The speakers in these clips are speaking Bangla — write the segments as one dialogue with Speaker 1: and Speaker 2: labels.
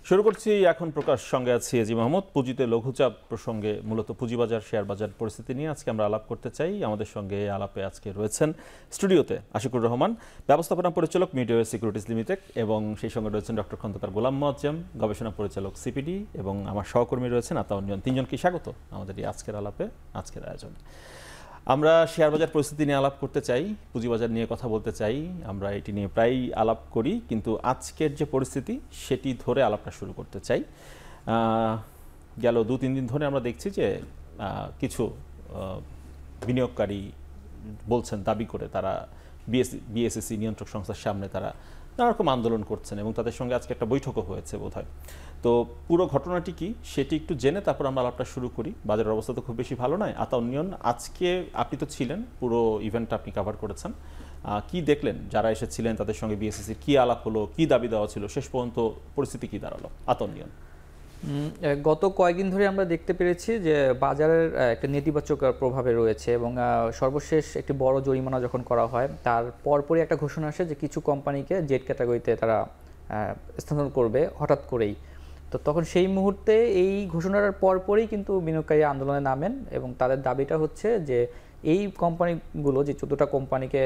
Speaker 1: শুরু করছি এখন প্রকাশ, সঙ্গে আছি এজি মাহমুদ। পুঁজিতে লঘুচাপ প্রসঙ্গে, মূলত পুঁজিবাজার শেয়ার বাজার পরিস্থিতি নিয়ে আজকে আমরা আলাপ করতে চাই। আমাদের সঙ্গে আলাপে আজকে রয়েছেন স্টুডিওতে আশিকুর রহমান, ব্যবস্থাপনা পরিচালক মিডওয়ে সিকিউরিটিজ লিমিটেড, এবং সেই সঙ্গে রয়েছেন ডক্টর খন্দকার গোলাম মোয়াজ্জেম, গবেষণা পরিচালক সিপিডি, এবং আমার সহকর্মী রয়েছেন আতাউর রহমান। তিনজনকে স্বাগত আমাদের এই আজকের আলাপে, আজকের আয়োজনে। আমরা শেয়ার বাজার পরিস্থিতি নিয়ে আলাপ করতে চাই, পুঁজিবাজার নিয়ে কথা বলতে চাই। আমরা এটি নিয়ে প্রায়ই আলাপ করি, কিন্তু আজকের যে পরিস্থিতি সেটি ধরে আলাপটা শুরু করতে চাই। গেল 2-3 দিন ধরে আমরা দেখছি যে কিছু বিনিয়োগকারী বলছেন, দাবি করে তারা বিএসইসি নিয়ন্ত্রক সংস্থার সামনে তারা নানা রকম আন্দোলন করছেন, এবং তাদের সঙ্গে আজকে একটা বৈঠকও হয়েছে বোধহয়। তো পুরো ঘটনাটি কি সেটি একটু জেনে তারপর আমরা আলাপটা শুরু করি। বাজারের অবস্থা তো খুব বেশি ভালো নয়। আতাউনিয়ন, আজকে আপনি তো ছিলেন, পুরো ইভেন্টটা আপনি কভার করেছেন, কি দেখলেন? যারা এসেছিলেন তাদের সঙ্গে বিএসইসির কি আলাপ হলো, কি দাবি দেওয়া ছিল, শেষ পর্যন্ত পরিস্থিতি কি দাঁড়ালো? আতাউনিয়ন।
Speaker 2: গত কয়েকদিন ধরে আমরা দেখতে পেরেছি যে বাজারের একটা নেতিবাচক প্রভাবে রয়েছে, এবং সর্বশেষ একটি বড় জরিমানা যখন করা হয় তার পরপরই একটা ঘোষণা আসে যে কিছু কোম্পানিকে জেড ক্যাটাগরিতে তারা স্থানান্তর করবে হঠাৎ করেই। তো তখন সেই মুহূর্তে এই ঘোষণার পরপরই কিন্তু বিনিয়োগকারী আন্দোলনে নামেন, এবং তাদের দাবিটা হচ্ছে যে এই কোম্পানিগুলো, যে 14টা কোম্পানিকে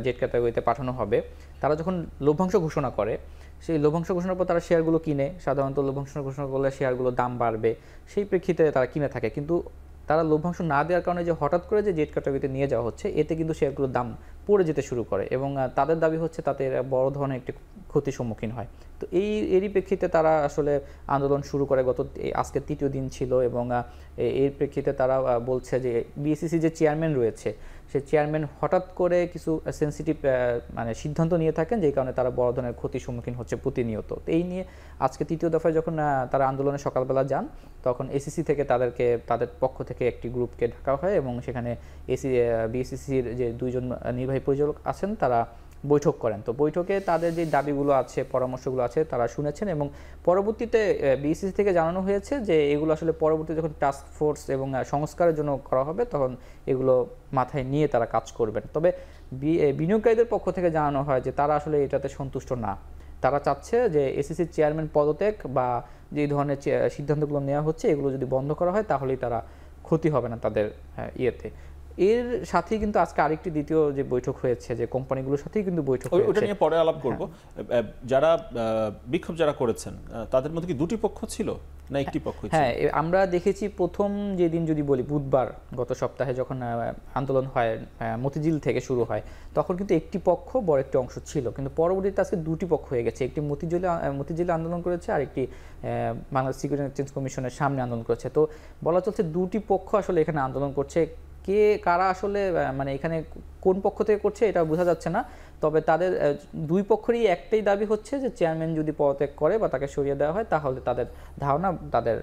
Speaker 2: জেড ক্যাটাগরিতে পাঠানো হবে, তারা যখন লভ্যাংশ ঘোষণা করে, সেই লভ্যাংশ ঘোষণার পর তারা শেয়ারগুলো কিনে। সাধারণত লভ্যাংশ ঘোষণা করলে শেয়ারগুলোর দাম বাড়বে, সেই প্রেক্ষিতে তারা কিনে থাকে। কিন্তু তারা লভ্যাংশ না দেওয়ার কারণে যে হঠাৎ করে যে জেড ক্যাটাগরিতে নিয়ে যাওয়া হচ্ছে, এতে কিন্তু শেয়ারগুলোর দাম পড়ে যেতে শুরু করে, এবং তাদের দাবি হচ্ছে তাতে বড় ধরনের একটি ক্ষতির সম্মুখীন হয়। তো এরই প্রেক্ষিতে তারা আসলে আন্দোলন শুরু করে। আজকে 3য় দিন ছিল, এবং এর প্রেক্ষিতে তারা বলছে যে বিএসইসি যে চেয়ারম্যান রয়েছে, সেই চেয়ারম্যান হঠাৎ করে কিছু সেন্সিটিভ সিদ্ধান্ত নিয়ে থাকেন, যেই কারণে তারা বড় ধরনের ক্ষতির সম্মুখীন হচ্ছে প্রতিনিয়ত। তো এই নিয়ে আজকে 3য় দফায় যখন তারা আন্দোলনে সকালবেলা যান, তখন এসিসি থেকে তাদের পক্ষ থেকে একটি গ্রুপকে ডাকা হয়, এবং সেখানে বিএসইসির যে 2জন নির্বাহী পরিচালক আছেন তারা বৈঠক করেন। তো বৈঠকে তাদের যে দাবিগুলো আছে, পরামর্শগুলো আছে, তারা শুনেছেন, এবং পরবর্তীতে বিএসইসি থেকে জানানো হয়েছে যে এগুলো আসলে পরবর্তী যখন টাস্ক ফোর্স এবং সংস্কারের জন্য করা হবে, তখন এগুলো মাথায় নিয়ে তারা কাজ করবেন। তবে বিনিয়োগকারীদের পক্ষ থেকে জানানো হয় যে তারা আসলে এটাতে সন্তুষ্ট না। তারা চাচ্ছে যে এসিসির চেয়ারম্যান পদত্যাগ বা যে ধরনের সিদ্ধান্তগুলো নেওয়া হচ্ছে, এগুলো যদি বন্ধ করা হয় তাহলেই তারা ক্ষতি হবে না তাদের ইয়েতে। এর সাথেই কিন্তু আজকে আরেকটি দ্বিতীয় যে বৈঠক হয়েছে, যে কোম্পানিগুলোর সাথেই কিন্তু বৈঠক হয়েছে,
Speaker 1: ওটা নিয়ে পরে আলাপ করব। যারা বিক্ষোভ যারা করেছেন তাদের মধ্যে কি দুটি পক্ষ ছিল না একটি পক্ষ ছিল?
Speaker 2: হ্যাঁ, আমরা দেখেছি প্রথম যেদিন যদি বলি, বুধবার গত সপ্তাহে যখন আন্দোলন হয়, মতিঝিল থেকে শুরু হয়, তখন কিন্তু একটি পক্ষ বড় একটি অংশ ছিল, কিন্তু পরবর্তীতে আজকে দুটি পক্ষ হয়ে গেছে। একটি মতিঝিলে আন্দোলন করেছে, আর একটি বাংলাদেশ সিকিউরিটি এক্সচেঞ্জ কমিশনের সামনে আন্দোলন করেছে। তো বলা চলছে দুটি পক্ষ আসলে এখানে আন্দোলন করছে। কারা আসলে এখানে কোন পক্ষ থেকে করছে এটা বোঝা যাচ্ছে না। তবে তাদের দুই পক্ষেরই একটাই দাবি হচ্ছে যে চেয়ারম্যান যদি পদত্যাগ করে বা তাকে সরিয়ে দেওয়া হয়, তাহলে তাদের ধারণা তাদের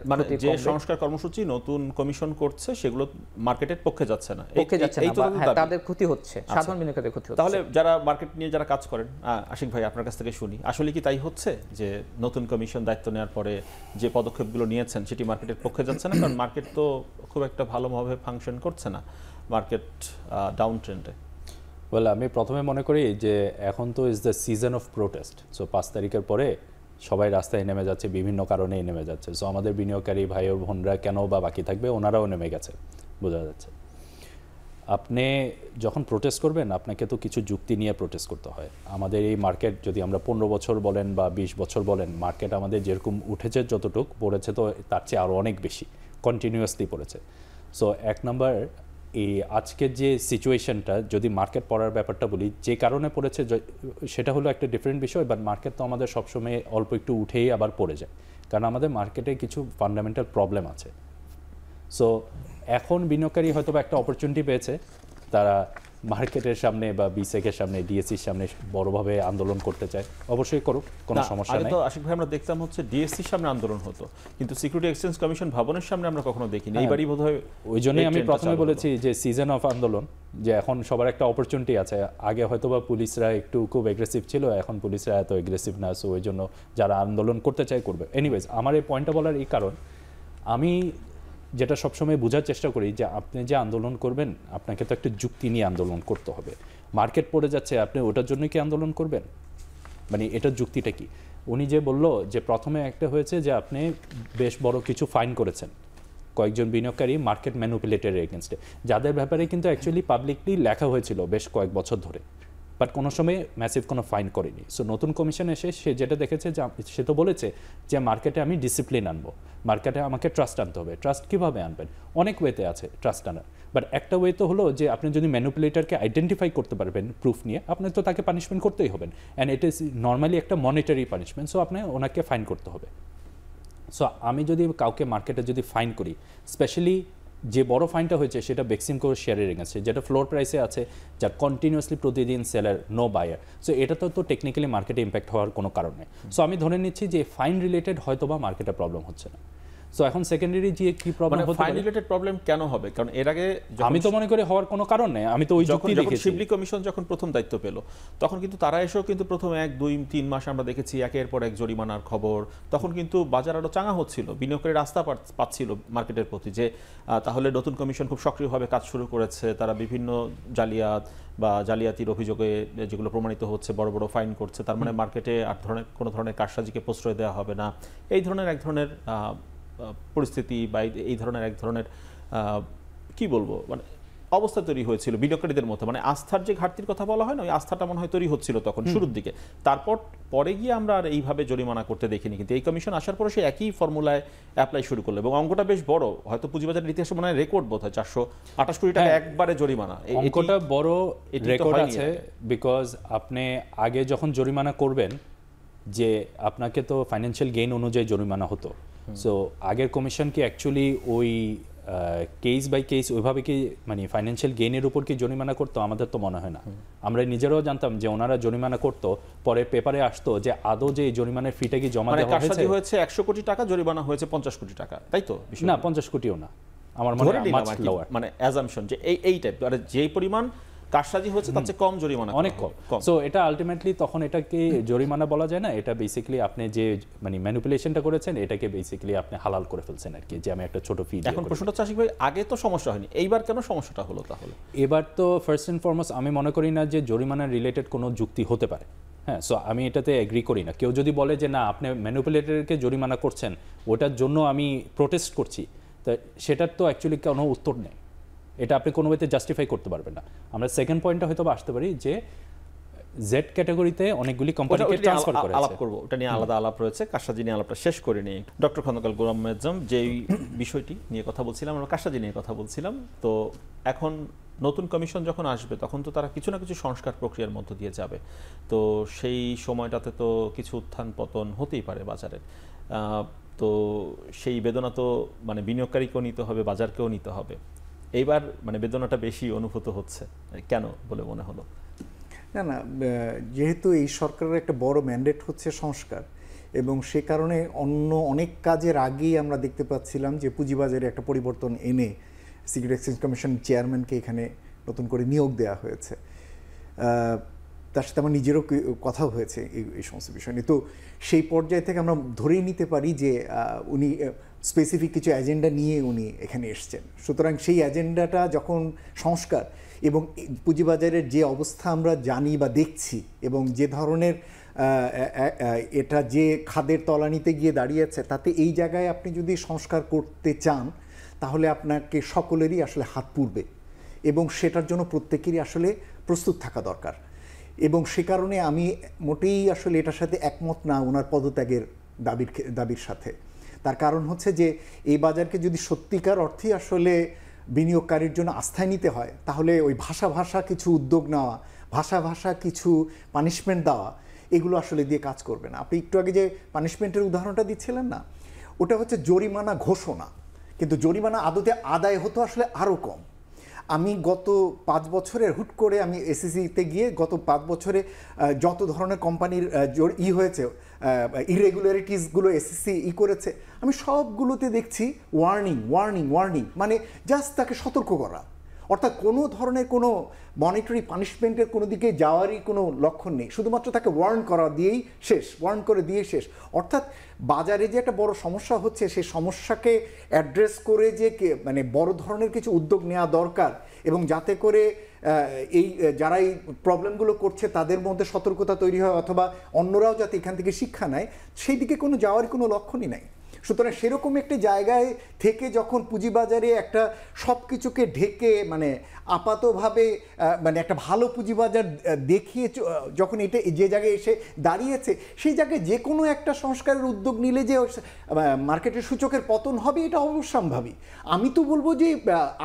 Speaker 1: যে সংস্কার কর্মসূচি নতুন কমিশন করছে সেগুলো মার্কেটের পক্ষে যাচ্ছে না,
Speaker 2: তাদের ক্ষতি হচ্ছে, সাধারণ বিনিয়োগকারীদের ক্ষতি হচ্ছে।
Speaker 1: তাহলে যারা মার্কেট নিয়ে যারা কাজ করেন, আশিক ভাই আপনার কাছ থেকে শুনি, আসলে কি তাই হচ্ছে যে নতুন কমিশন দায়িত্ব নেওয়ার পরে যে পদক্ষেপগুলো নিয়েছেন সেটি মার্কেটের পক্ষে যাচ্ছে না? কারণ মার্কেট তো খুব একটা ভালোভাবে ফাংশন করছে না, মার্কেট ডাউন ট্রেন্ডে।
Speaker 3: আমি প্রথমে মনে করি যে এখন তো is the season of protest. So 5 তারিখের পরে সবাই রাস্তায় নেমে যাচ্ছে, বিভিন্ন কারণেই নেমে যাচ্ছে। সো আমাদের বিনিয়োগকারী ভাই ও বোনরা কেন বা বাকি থাকবে, ওনারাও নেমে গেছে, বোঝা যাচ্ছে। আপনি যখন প্রোটেস্ট করবেন, আপনাকে তো কিছু যুক্তি নিয়ে প্রোটেস্ট করতে হয়। আমাদের এই মার্কেট যদি আমরা 15 বছর বলেন বা 20 বছর বলেন, মার্কেট আমাদের যেরকম উঠেছে, যতটুকু পড়েছে তো তার চেয়ে আরও অনেক বেশি কন্টিনিউয়াসলি পড়েছে। সো 1 নম্বর, এই আজকের যে সিচুয়েশনটা, যদি মার্কেট পড়ার ব্যাপারটা বলি, যে কারণে পড়েছে সেটা হলো একটা ডিফারেন্ট বিষয়। বাট মার্কেট তো আমাদের সবসময় অল্প একটু উঠেই আবার পড়ে যায়, কারণ আমাদের মার্কেটে কিছু ফান্ডামেন্টাল প্রবলেম আছে। সো এখন বিনিয়োগকারী হয়তো একটা অপরচুনিটি পেয়েছে, তারা মার্কেটের সামনে বা বিসেকের সামনে, ডিএসসির সামনে বড়ভাবে আন্দোলন করতে চায়। অবশ্যই করুক, কোনো সমস্যা নেই।
Speaker 1: তো আশিক ভাই, আমরা দেখতাম হচ্ছে ডিএসসির সামনে আন্দোলন হতো, কিন্তু সিকিউরিটি এক্সচেঞ্জ কমিশন ভবনের সামনে আমরা কখনো দেখিনি। এইবারই বোধহয়,
Speaker 3: ওই জন্যই আমি প্রথমে বলেছি যে সিজন অফ আন্দোলন, যে এখন সবার একটা অপরচুনিটি আছে। আগে হয়তো বা পুলিশরা একটু খুব এগ্রেসিভ ছিল, এখন পুলিশরা এত এগ্রেসিভ না। সো ওই জন্য যারা আন্দোলন করতে চায় করবে। এনিওয়েজ, আমার এই পয়েন্টটা বলার এই কারণ, আমি যেটা সবসময় বোঝার চেষ্টা করি যে আপনি যে আন্দোলন করবেন, আপনাকে তো একটা যুক্তি নিয়ে আন্দোলন করতে হবে। মার্কেট পড়ে যাচ্ছে, আপনি ওটার জন্য কি আন্দোলন করবেন? এটার যুক্তিটা কি? উনি যে বললো যে প্রথমে একটা হয়েছে যে আপনি বেশ বড় কিছু ফাইন করেছেন কয়েকজন বিনিয়োগকারী মার্কেট ম্যানিপুলেটরের এগেনস্টে, যাদের ব্যাপারে কিন্তু অ্যাকচুয়ালি পাবলিকলি লেখা হয়েছিল বেশ কয়েক বছর ধরে, বাট কোনো সময় ম্যাসিভ কোনো ফাইন করেনি। সো নতুন কমিশন এসে সে যেটা দেখেছে যে সে তো বলেছে যে মার্কেটে আমি ডিসিপ্লিন আনবো, মার্কেটে আমাকে ট্রাস্ট আনতে হবে। ট্রাস্ট কীভাবে আনবেন? অনেক ওয়েতে আছে ট্রাস্ট আনার, বাট একটা ওয়ে তো হলো যে আপনি যদি ম্যানিপুলেটরকে আইডেন্টিফাই করতে পারবেন প্রুফ নিয়ে, আপনার তো তাকে পানিশমেন্ট করতেই হবেন, অ্যান্ড ইট ইজ নর্মালি একটা মনিটারি পানিশমেন্ট, সো আপনি ওনাকে ফাইন করতে হবে। সো আমি যদি কাউকে মার্কেটে যদি ফাইন করি, স্পেশালি যে বড় ফাইনটা হয়েছে সেটা বেক্সিমকো শেয়ারের এগেন্সে, যেটা ফ্লোর প্রাইসে আছে, যার কন্টিনিউয়াসলি প্রতিদিন সেলার, নো বায়ার। সো এটা তো টেকনিক্যালি মার্কেটে ইম্প্যাক্ট হওয়ার কোনো কারণ নেই। সো আমি ধরে নিচ্ছি যে ফাইন রিলেটেড হয়তো বা মার্কেটে প্রবলেম হচ্ছে না। সো এখন সেকেন্ডারি যে কি প্রবলেম হতে
Speaker 1: ফাইন রিলেটেড প্রবলেম কেন হবে? কারণ এর আগে
Speaker 3: আমি তো মনে করি হওয়ার কোনো কারণ নেই, আমি তো ওই যুক্তি দেখেছি।
Speaker 1: শিবলি কমিশন যখন প্রথম দায়িত্ব পেল তখন কিন্তু তারা এসেও কিন্তু প্রথম 1-2-3 মাস আমরা দেখেছি একের পর এক জরিমানার খবর, তখন কিন্তু বাজার আরো চাঙা হচ্ছিল, বিনিয়োগকারীরা আস্থা পাচ্ছিল মার্কেটের প্রতি যে তাহলে নতুন কমিশন খুব সক্রিয়ভাবে কাজ শুরু করেছে, তারা বিভিন্ন জালিয়াত বা জালিয়াতির অভিযোগে যেগুলো প্রমাণিত হচ্ছে বড় বড় ফাইন করছে, তার মানে মার্কেটে আর কোনো ধরনের কারসাজিকে প্রশ্রয় দেওয়া হবে না, এই ধরনের এক ধরনের পরিস্থিতি বা এই ধরনের এক ধরনের কি বলবো মানে অবস্থা তৈরি হয়েছিল বিনিয়োগকারীদের মধ্যে, মানে আস্থার যে ঘাটতির কথা বলা হয় না, ওই আস্থাটা মনে হয় তৈরি হচ্ছিল তখন শুরুর দিকে। তারপর পরে গিয়ে আমরা আর এইভাবে জরিমানা করতে দেখিনি, কিন্তু এই কমিশন আসার পরে সে একই ফর্মুলায় অ্যাপ্লাই শুরু করলো এবং অঙ্কটা বেশ বড়, হয়তো পুঁজিবাজারের ইতিহাসে মনে হয় রেকর্ড বোধ হয় 428 কোটি টাকা একবারে জরিমানা।
Speaker 3: অঙ্কটা বড় রেকর্ড আছে, বিকজ আপনি আগে যখন জরিমানা করবেন যে আপনাকে তো ফাইন্যান্সিয়াল গেইন অনুযায়ী জরিমানা হতো। সো আগের কমিশন কি অ্যাকচুয়ালি ওই কেস বাই কেস ওইভাবে কি মানে ফাইন্যান্সিয়াল গেইনের উপর কি জরিমানা করতো? আমাদের তো মনে হয় না। আমরা নিজেরাও জানতাম যে ওনারা জরিমানা করতো, পরে পেপারে আসতো যে আদৌ যে এই জরিমানার ফিটা কি জমা দেওয়া
Speaker 1: হয়েছে 100 কোটি টাকা, জরিমানা হয়েছে 50 কোটি টাকা, তাই তো?
Speaker 3: না, 50 কোটিও না, আমার মনে হয় মাচ লোয়ার,
Speaker 1: মানে অ্যাজাম্পশন যে এই টাইপ, আর যেই পরিমাণ কারসাজি হচ্ছে তার চেয়ে কম জরিমানা,
Speaker 3: অনেক কম। সো এটা আলটিমেটলি তখন এটাকে জরিমানা বলা যায় না, এটা বেসিক্যালি আপনি যে মানে ম্যানিপুলেশনটা করেছেন এটাকে বেসিক্যালি আপনি হালাল করে ফেলছেন আর কি, যে আমি একটা ছোট ফি।
Speaker 1: এখন প্রশ্নটা চাষিক ভাই, আগে তো সমস্যা হয়নি, এইবার কেন সমস্যাটা হলো তাহলে?
Speaker 3: এবার তো ফার্স্ট এন্ড ফরমোস্ট আমি মনে করি না যে জরিমানা রিলেটেড কোনো যুক্তি হতে পারে। হ্যাঁ, সো আমি এটাতে এগ্রি করি না। কেউ যদি বলে যে না আপনি ম্যানিপুলেটরকে জরিমানা করছেন, ওটার জন্য আমি প্রোটেস্ট করছি, তো সেটার তো অ্যাকচুয়ালি কোনো উত্তর নেই, এটা আপনি কোনো ওয়েতে জাস্টিফাই করতে পারবেন না। আমরা সেকেন্ড পয়েন্টটা হয়তো আসতে পারি যে জেড ক্যাটাগরিতে অনেকগুলি কোম্পানিকে ট্রান্সফার করেছে,
Speaker 1: আলাপ করব, ওটা নিয়ে আলাদা আলাপ রয়েছে, কারসাজি নিয়ে আলাপটা শেষ করে নিই। ডক্টর খন্দকার গোলাম মেজম, যেই বিষয়টি নিয়ে কথা বলছিলাম আমরা, কারসাজি নিয়ে কথা বলছিলাম, তো এখন নতুন কমিশন যখন আসবে তখন তো তারা কিছু না কিছু সংস্কার প্রক্রিয়ার মধ্য দিয়ে যাবে, তো সেই সময়টাতে তো কিছু উত্থান পতন হতেই পারে বাজারের, তো সেই বেদনা তো মানে বিনিয়োগকারীকেও নিতে হবে, বাজারকেও নিতে হবে। এইবার মানে বেদনাটা বেশি অনুভূত হচ্ছে কেন বলে মনে হলো?
Speaker 4: না, যেহেতু এই সরকারের একটা বড় ম্যান্ডেট হচ্ছে সংস্কার, এবং সে কারণে অন্য অনেক কাজের আগেই আমরা দেখতে পাচ্ছিলাম যে পুঁজিবাজারে একটা পরিবর্তন এনে সিকিউরিটি এক্সচেঞ্জ কমিশন চেয়ারম্যানকে এখানে নতুন করে নিয়োগ দেওয়া হয়েছে। তার সাথে আমার নিজেরও কথা হয়েছে এই সমস্ত বিষয় নিয়ে। তো সেই পর্যায় থেকে আমরা ধরেই নিতে পারি যে উনি স্পেসিফিক কিছু এজেন্ডা নিয়ে উনি এখানে এসছেন। সুতরাং সেই এজেন্ডাটা যখন সংস্কার এবং পুঁজিবাজারের যে অবস্থা আমরা জানি বা দেখছি, এবং যে ধরনের এটা যে খাদের তলানিতে গিয়ে দাঁড়িয়েছে, তাতে এই জায়গায় আপনি যদি সংস্কার করতে চান তাহলে আপনাকে সকলেরই আসলে হাত পুড়বে, এবং সেটার জন্য প্রত্যেকেরই আসলে প্রস্তুত থাকা দরকার। এবং সে কারণে আমি মোটেই আসলে এটার সাথে একমত না ওনার পদত্যাগের দাবির সাথে। তার কারণ হচ্ছে যে এই বাজারকে যদি সত্যিকার অর্থেই আসলে বিনিয়োগকারীর জন্য আস্থায় নিতে হয়, তাহলে ওই ভাষা কিছু উদ্যোগ নেওয়া, ভাষা কিছু পানিশমেন্ট দেওয়া, এগুলো আসলে দিয়ে কাজ করবে না। আপনি একটু আগে যে পানিশমেন্টের উদাহরণটা দিচ্ছিলেন না, ওটা হচ্ছে জরিমানা ঘোষণা, কিন্তু জরিমানা আদতে আদায় হতো আসলে আরও কম। আমি গত 5 বছরের হুট করে আমি এসিসিতে গিয়ে গত 5 বছরে যত ধরনের কোম্পানির হয়েছে, ইরেগুলারিটিসগুলো এসিসি করেছে, আমি সবগুলোতে দেখছি ওয়ার্নিং, মানে জাস্ট তাকে সতর্ক করা, অর্থাৎ কোনো ধরনের কোনো মনিটারি পানিশমেন্টের কোনো দিকে যাওয়ারই কোনো লক্ষণ নেই, শুধুমাত্র তাকে ওয়ার্ন করা দিয়েই শেষ, ওয়ার্ন করে দিয়ে শেষ। অর্থাৎ বাজারে যে একটা বড় সমস্যা হচ্ছে সেই সমস্যাকে অ্যাড্রেস করে যে মানে বড় ধরনের কিছু উদ্যোগ নেওয়া দরকার, এবং যাতে করে এই যারা এই প্রবলেমগুলো করছে তাদের মধ্যে সতর্কতা তৈরি হয়, অথবা অন্যরাও যাতে এখান থেকে শিক্ষা নেয়, সেই দিকে কোনো যাওয়ার কোনো লক্ষণই নাই। সুতরাং সেরকম একটি জায়গায় থেকে যখন পুঁজিবাজারে একটা সব কিছুকে ঢেকে মানে আপাতভাবে মানে একটা ভালো পুঁজিবাজার দেখিয়ে যখন এটা যে জায়গায় এসে দাঁড়িয়েছে, সেই জায়গায় যে কোনো একটা সংস্কারের উদ্যোগ নিলে যে মার্কেটের সূচকের পতন হবে এটা অবশ্যম্ভাবী। আমি তো বলবো যে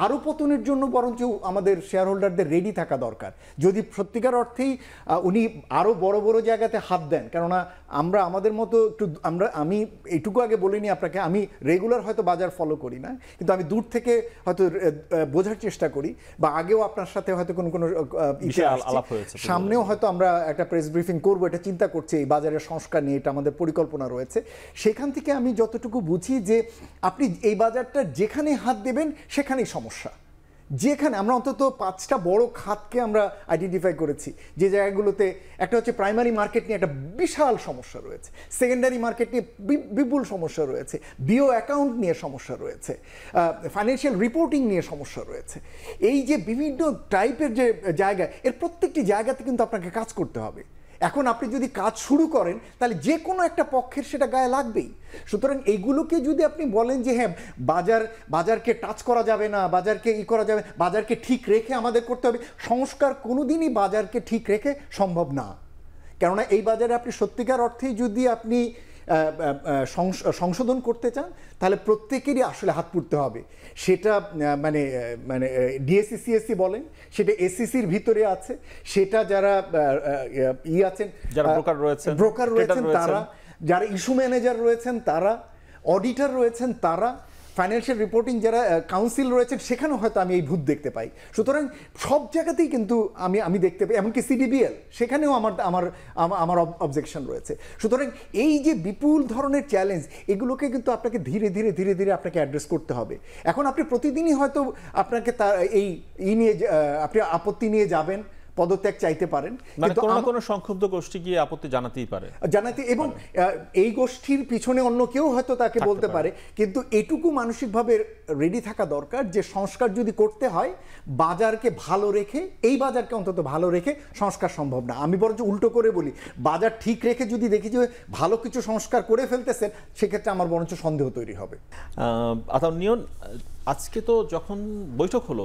Speaker 4: আরও পতনের জন্য বরঞ্চ আমাদের শেয়ার হোল্ডারদের রেডি থাকা দরকার, যদি সত্যিকার অর্থেই উনি আরও বড় বড় জায়গাতে হাত দেন। কেননা আমরা আমাদের মতো একটু আমি এইটুকু আগে বলিনি আপনাকে, আমি রেগুলার হয়তো বাজার ফলো করি না, কিন্তু আমি দূর থেকে হয়তো বোঝার চেষ্টা করি, বা আগেও আপনার সাথে হয়তো কোনো সামনেও হয়তো আমরা একটা প্রেস ব্রিফিং করবো, এটা চিন্তা করছি এই বাজারের সংস্কার নিয়ে, এটা আমাদের পরিকল্পনা রয়েছে। সেখান থেকে আমি যতটুকু বুঝি যে আপনি এই বাজারটা যেখানে হাত দেবেন সেখানেই সমস্যা। যেখানে আমরা অন্তত 5টা বড় খাতকে আমরা আইডেন্টিফাই করেছি, যে জায়গাগুলোতে একটা হচ্ছে প্রাইমারি মার্কেট নিয়ে একটা বিশাল সমস্যা রয়েছে, সেকেন্ডারি মার্কেট নিয়ে বিপুল সমস্যা রয়েছে, বিও অ্যাকাউন্ট নিয়ে সমস্যা রয়েছে, ফাইন্যান্সিয়াল রিপোর্টিং নিয়ে সমস্যা রয়েছে। এই যে বিভিন্ন টাইপের যে জায়গা, এর প্রত্যেকটি জায়গাতে কিন্তু আপনাকে কাজ করতে হবে। এখন আপনি যদি কাজ শুরু করেন তাহলে যে কোনো একটা পক্ষের সেটা গায়ে লাগবেই। সুতরাং এইগুলোকে যদি আপনি বলেন যে হ্যাঁ বাজারকে টাচ করা যাবে না, বাজারকে করা যাবে, বাজারকে ঠিক রেখে আমাদের করতে হবে, সংস্কার কোনোদিনই বাজারকে ঠিক রেখে সম্ভব না। কেননা এই বাজারে আপনি সত্যিকার অর্থেই যদি আপনি সংশোধন করতে চান তাহলে প্রত্যেকেরই আসলে হাত পুড়তে হবে। সেটা মানে মানে ডিএসসি সিএসসি বলেন, সেটা এসসিসির ভিতরে আছে, সেটা যারা আছেন,
Speaker 1: যারা ব্রোকার রয়েছেন
Speaker 4: তারা, যারা ইস্যু ম্যানেজার রয়েছেন তারা, অডিটর রয়েছেন তারা, ফাইন্যান্সিয়াল রিপোর্টিং যারা কাউন্সিল রয়েছেন সেখানেও হয়তো আমি এই ভূত দেখতে পাই। সুতরাং সব জায়গাতেই কিন্তু আমি দেখতে পাই, এমনকি সিডিবিএল সেখানেও আমার অবজেকশন রয়েছে। সুতরাং এই যে বিপুল ধরনের চ্যালেঞ্জ, এগুলোকে কিন্তু আপনাকে ধীরে ধীরে আপনাকে অ্যাড্রেস করতে হবে। এখন আপনি প্রতিদিনই হয়তো আপনাকে এই নিয়ে আপনি আপত্তি নিয়ে যাবেন, পদত্যাগ চাইতে পারেন,
Speaker 1: কিন্তু কোনো সংক্ষুব্ধ গোষ্ঠী গিয়ে আপত্তি জানাতে, এবং
Speaker 4: এই গোষ্ঠীর পিছনে অন্য কেউ হয়তো তাকে বলতে পারে, কিন্তু এটুকু মানসিকভাবে রেডি থাকা দরকার যে সংস্কার যদি করতে হয় বাজারকে ভালো রেখে, এই বাজারকে অন্তত ভালো রেখে সংস্কার সম্ভব না। আমি বরঞ্চ উল্টো করে বলি, বাজার ঠিক রেখে যদি দেখি যে ভালো কিছু সংস্কার করে ফেলতেছেন, সেক্ষেত্রে আমার বরঞ্চ সন্দেহ তৈরি হবে।
Speaker 1: আতাউর নিয়ন, আজকে তো যখন বৈঠক হলো,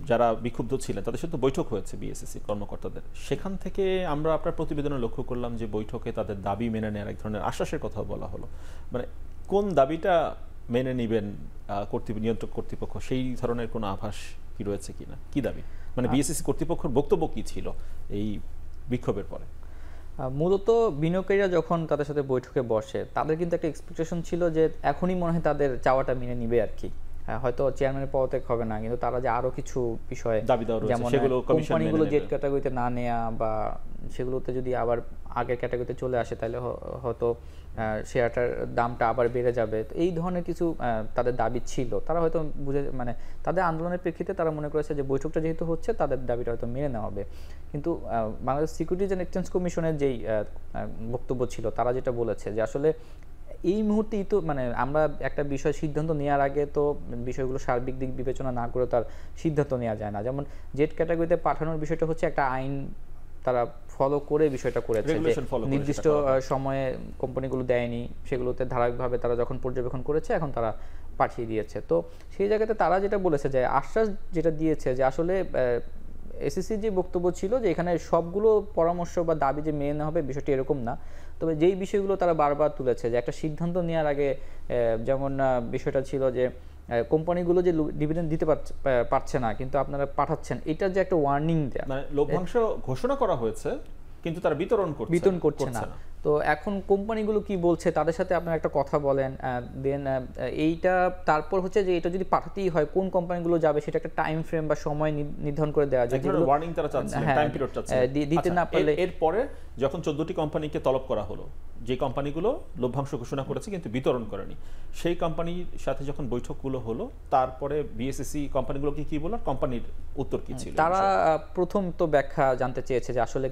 Speaker 1: যারা বিক্ষুব্ধ ছিলেন তাদের সাথে বৈঠক হয়েছে বিএসসিসি কর্মকর্তাদের, সেখান থেকে আমরা আপনার প্রতিবেদনে লক্ষ্য করলাম যে বৈঠকে তাদের দাবি মেনে নেওয়ার এক ধরনের আশ্বাসের কথা বলা হলো। মানে কোন দাবিটা মেনে নেবেন নিয়ন্ত্রক কর্তৃপক্ষ, সেই ধরনের কোনো আভাস কি রয়েছে কিনা? কি দাবি, মানে বিএসসিসি কর্তৃপক্ষের বক্তব্য কি ছিল এই বিক্ষোভের পরে?
Speaker 2: মূলত বিনিয়োগকারীরা যখন তাদের সাথে বৈঠকে বসে, তাদের কিন্তু একটা এক্সপেকটেশন ছিল যে এখনই মনে হয় তাদের চাওয়াটা মেনে নিবে আর কি। হয়তো চেয়ারম্যানের পদত্যাগ হবে না, কিন্তু তারা যে আরো কিছু বিষয়ে যেমন কোম্পানিগুলো জেড ক্যাটাগরিতে না নেওয়া, বা সেগুলোতে যদি আবার আগের ক্যাটাগরিতে চলে আসে তাহলে হয়তো শেয়ারটার দামটা আবার বেড়ে যাবে, তো এই ধরনের কিছু তাদের দাবি ছিল। তারা হয়তো মানে তাদের আন্দোলনের প্রেক্ষিতে তারা মনে করেছে যে বৈঠকটা যেহেতু হচ্ছে তাদের দাবিটা হয়তো মেনে নেওয়া হবে। কিন্তু বাংলাদেশ সিকিউরিটিজ অ্যান্ড এক্সচেঞ্জ কমিশনের যেই বক্তব্য ছিল, তারা যেটা বলেছে যে আসলে এই মুহূর্তেই তো মানে আমরা একটা বিষয় সিদ্ধান্ত নেওয়ার আগে তো বিষয়গুলো সার্বিক দিক বিবেচনা না করে তার সিদ্ধান্ত নেওয়া যায় না। যেমন জেড ক্যাটাগরিতে পাঠানোর বিষয়টা হচ্ছে একটা আইন তারা ফলো করে বিষয়টা করেছে, যে নির্দিষ্ট সময়ে কোম্পানিগুলো দেয়নি, সেগুলোতে ধারাবাহিকভাবে তারা যখন পর্যবেক্ষণ করেছে এখন তারা পাঠিয়ে দিয়েছে। তো সেই জায়গাতে তারা যেটা বলেছে যে আশ্বাস যেটা দিয়েছে যে আসলে এসএসসির যে বক্তব্য ছিল যে এখানে সবগুলো পরামর্শ বা দাবি যে মেনে নেওয়া হবে বিষয়টি এরকম না, তবে যেই বিষয়গুলো তারা বারবার তুলেছে যে একটা সিদ্ধান্ত নেওয়ার আগে যেমন বিষয়টা ছিল যে কোম্পানিগুলো যে ডিভিডেন্ড দিতে পারছে না কিন্তু আপনারা পাঠাচ্ছেন, এটার যে একটা ওয়ার্নিং দেয়া,
Speaker 1: মানে লভ্যাংশ ঘোষণা করা হয়েছে কিন্তু তারা বিতরণ করছে না।
Speaker 2: তো এখন কোম্পানিগুলো কি বলছে তাদের সাথে আপনারা একটা কথা বলেন, দেন এইটা তারপর হচ্ছে যে এটা যদি পাঠাতেই হয় কোন কোম্পানিগুলো যাবে সেটা একটা টাইম ফ্রেম বা সময় নির্ধারণ করে দেওয়া যায়,
Speaker 1: যেগুলো ওয়ার্নিং তারা চাচ্ছেন, টাইম পিরিয়ড চাচ্ছেন
Speaker 2: দিতে না পারলে।
Speaker 1: এরপরে যখন 14টি কোম্পানিকে তলব করা হলো যে কোম্পানিগুলো লভ্যাংশ ঘোষণা করেছে কিন্তু বিতরণ করেনি, সেই কোম্পানির সাথে যখন বৈঠকগুলো হলো তারপরে বিএসইসি কোম্পানিগুলোকে কি বলল, কোম্পানির উত্তর কি ছিল?
Speaker 2: তারা প্রথম তো ব্যাখ্যা জানতে চেয়েছে যে আসলে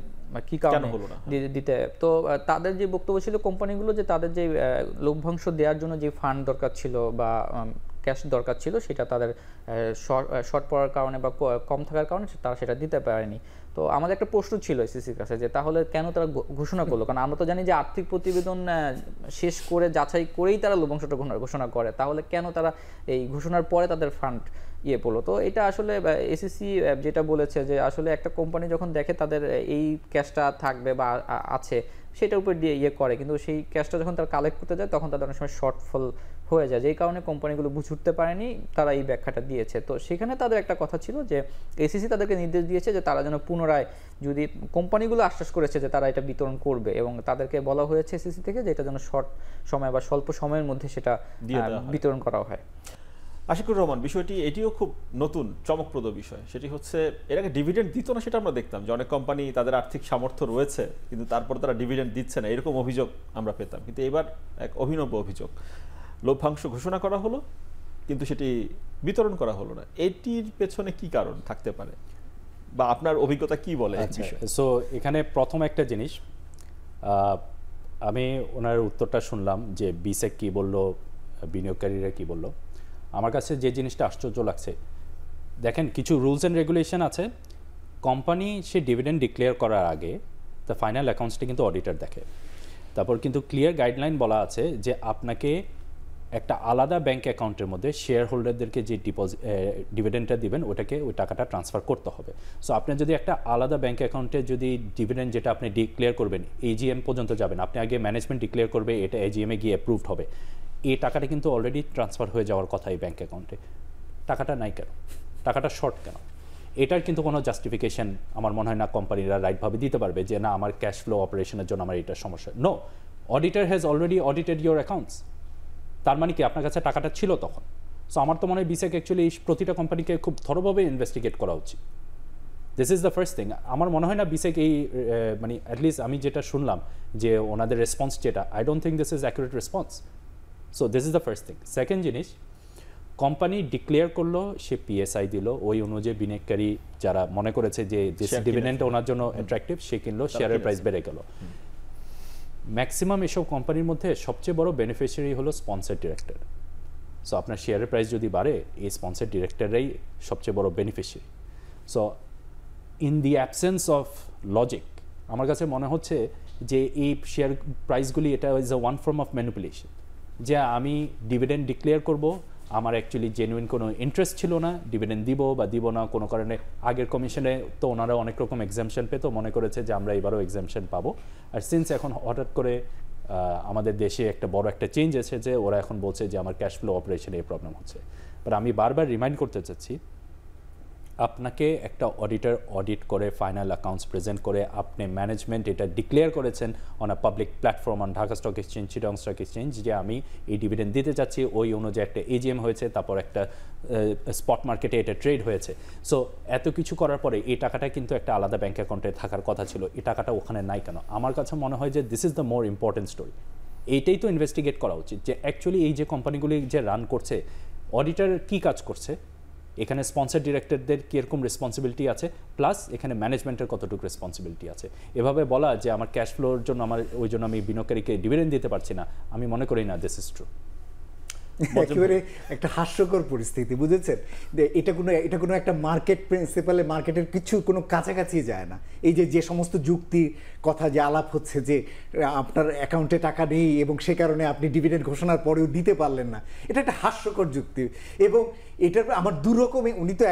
Speaker 2: কি কারণে
Speaker 1: হলো না
Speaker 2: দিতে। তো তাদের যে বক্তব্য ছিল কোম্পানিগুলো, যে তাদের যে লভ্যাংশ দেওয়ার জন্য যে ফান্ড দরকার ছিল বা ক্যাশ দরকার ছিল, সেটা তাদের শর্ট পড়ার কারণে বা কম থাকার কারণে তারা সেটা দিতে পারেনি। তো আমাদের একটা প্রশ্ন ছিল এসিসির কাছে যে তাহলে কেন তারা ঘোষণা করলো? কারণ আমরা তো জানি যে আর্থিক প্রতিবেদন শেষ করে যাচাই করেই তারা লভ্যাংশটা ঘোষণা করে, তাহলে কেন তারা এই ঘোষণার পরে তাদের ফান্ড পড়লো? তো এটা আসলে এসিসি যেটা বলেছে যে আসলে একটা কোম্পানি যখন দেখে তাদের এই ক্যাশটা থাকবে বা আছে, সেটার উপর দিয়ে করে, কিন্তু সেই ক্যাশটা যখন তারা কালেক্ট করতে যায় তখন তাদের অনেক সময় শর্টফল হয়ে যায়, যেই কারণে কোম্পানিগুলো বুঝে উঠতে পারেনি, তারা এই ব্যাখ্যাটা দিয়েছে। তো সেখানে তাদের একটা কথা ছিল যে এসিসি তাদেরকে নির্দেশ দিয়েছে যে তারা যেন পুনরায়, যদি কোম্পানিগুলো আশ্বাস করেছে যে তারা এটা বিতরণ করবে এবং তাদেরকে বলা হয়েছে এসিসি থেকে যে এটা যেন শর্ট সময় বা স্বল্প সময়ের মধ্যে সেটা বিতরণ করা হয়।
Speaker 1: আশিকুর রহমান, বিষয়টি এটিও খুব নতুন চমকপ্রদ বিষয়, সেটি হচ্ছে এর আগে ডিভিডেন্ড দিত না, সেটা আমরা দেখতাম যে অনেক কোম্পানি তাদের আর্থিক সামর্থ্য রয়েছে কিন্তু তারপর তারা ডিভিডেন্ড দিচ্ছে না, এরকম অভিযোগ আমরা পেতাম। কিন্তু এবার এক অভিনব অভিযোগ, লভ্যাংশ ঘোষণা করা হলো কিন্তু সেটি বিতরণ করা হলো না। এটির পেছনে কি কারণ থাকতে পারে বা আপনার অভিজ্ঞতা কি বলে?
Speaker 3: সো এখানে প্রথম একটা জিনিস, আমি ওনার উত্তরটা শুনলাম যে বিসেক কি বলল, বিনিয়োগকারীরা কি বলল। আমার কাছে যে জিনিসটা আশ্চর্য লাগছে, দেখেন কিছু রুলস অ্যান্ড রেগুলেশন আছে, কোম্পানি সে ডিভিডেন্ড ডিক্লেয়ার করার আগে দ্য ফাইনাল অ্যাকাউন্টসটি কিন্তু অডিটর দেখে। তারপর কিন্তু ক্লিয়ার গাইডলাইন বলা আছে যে আপনাকে একটা আলাদা ব্যাঙ্ক অ্যাকাউন্টের মধ্যে শেয়ার হোল্ডারদেরকে যে ডিভিডেন্ডটা দিবেন ওই টাকাটা ট্রান্সফার করতে হবে। সো আপনি যদি একটা আলাদা ব্যাঙ্ক অ্যাকাউন্টে যদি ডিভিডেন্ড যেটা আপনি ডিক্লেয়ার করবেন এজিএম পর্যন্ত যাবেন, আপনি আগে ম্যানেজমেন্ট ডিক্লেয়ার করবে, এটা এজিএমে গিয়ে অ্যাপ্রুভড হবে, এই টাকাটা কিন্তু অলরেডি ট্রান্সফার হয়ে যাওয়ার কথা এই ব্যাঙ্ক অ্যাকাউন্টে। টাকাটা নাই কেন? টাকাটা শর্ট কেন? এটার কিন্তু কোনো জাস্টিফিকেশন আমার মনে হয় না কোম্পানিরা রাইটভাবে দিতে পারবে যে না আমার ক্যাশ ফ্লো অপারেশনের জন্য আমার এটা সমস্যা। No, auditor has already audited your accounts, তার মানে কি আপনার কাছে টাকাটা ছিল তখন। সো আমার তো মনে হয় বিসেক অ্যাকচুয়ালি প্রতিটা কোম্পানিকে খুব থরোভাবে ইনভেস্টিগেট করা উচিত। This is the first thing. আমার মনে হয় না বিসেক এই মানে অ্যাটলিস্ট আমি যেটা শুনলাম যে ওনাদের রেসপন্স যেটা, I don't think this is accurate response. So this is the first thing. Second জিনিস, কোম্পানি ডিক্লেয়ার করলো, সে পিএসআই দিল, ওই অনুযায়ী বিনিয়োগকারী যারা মনে করেছে যে ডিভিডেন্ড ওনার জন্য অ্যাট্রাকটিভ, সে কিনলো, শেয়ারের প্রাইস বেড়ে গেল। ম্যাক্সিমাম এসব কোম্পানির মধ্যে সবচেয়ে বড় বেনিফিশিয়ারি হলো স্পন্সর ডিরেক্টর। সো আপনার শেয়ারের প্রাইস যদি বাড়ে, এই স্পন্সর ডিরেক্টররাই সবচেয়ে বড় beneficiary. So in the absence of logic আমার কাছে মনে হচ্ছে যে এই শেয়ার প্রাইসগুলি এটা is a one form of manipulation, যে আমি ডিভিডেন্ড ডিক্লেয়ার করব, আমার অ্যাকচুয়ালি জেনুইন কোনো ইন্টারেস্ট ছিল না, ডিভিডেন্ড দিব বা দিব না কোনো কারণে। আগের কমিশনে তো ওনারা অনেক রকম এক্সামশন পেতো, মনে করেছে যে আমরা এবারও এক্সামশন পাবো। আর সিন্স এখন হঠাৎ করে আমাদের দেশে একটা বড় একটা চেঞ্জ এসেছে, ওরা এখন বলছে যে আমার ক্যাশ ফ্লো অপারেশনে এই প্রবলেম হচ্ছে। বাট আমি বারবার রিমাইন্ড করতে চাচ্ছি, আপনাকে একটা অডিটর অডিট করে ফাইনাল অ্যাকাউন্টস প্রেজেন্ট করে আপনি ম্যানেজমেন্ট এটা ডিক্লেয়ার করেছেন on a public platform, on Dhaka stock exchange, Chittagong stock exchange, যে আমি এই ডিভিডেন্ড দিতে চাচ্ছি, ওই অনুযায়ী একটা এজিএম হয়েছে, তারপর একটা স্পট মার্কেটে এটা ট্রেড হয়েছে। সো এত কিছু করার পরে এই টাকাটা কিন্তু একটা আলাদা ব্যাঙ্ক অ্যাকাউন্টে থাকার কথা ছিল, এই টাকাটা ওখানে নাই কেন? আমার কাছে মনে হয় যে this is the more important story. এইটাই তো ইনভেস্টিগেট করা উচিত যে অ্যাকচুয়ালি এই যে কোম্পানিগুলি যে রান করছে, অডিটর কী কাজ করছে, এখানে স্পন্সর ডিরেক্টরদের কীরকম রেসপন্সিবিলিটি আছে, প্লাস এখানে ম্যানেজমেন্টের কতটুকু রেসপন্সিবিলিটি আছে। এভাবে বলা যে আমার ক্যাশ ফ্লোর জন্য ওই জন্য আমি বিনিয়োগকারীকে ডিভিডেন্ড দিতে পারছি না, আমি মনে করি না দিস ইজ ট্রু।
Speaker 4: একেবারে একটা হাস্যকর পরিস্থিতি, বুঝেছেন? এটা কোনো একটা মার্কেট প্রিন্সিপালে, মার্কেটের কিছু কোনো কাছাকাছি যায় না। এই যে সমস্ত যুক্তির কথা যে আলাপ হচ্ছে যে আপনার অ্যাকাউন্টে টাকা নেই এবং সে কারণে আপনি ডিভিডেন্ড ঘোষণার পরেও দিতে পারলেন না, এটা একটা হাস্যকর যুক্তি। এবং এটার আমার দুরকমের, উনি তো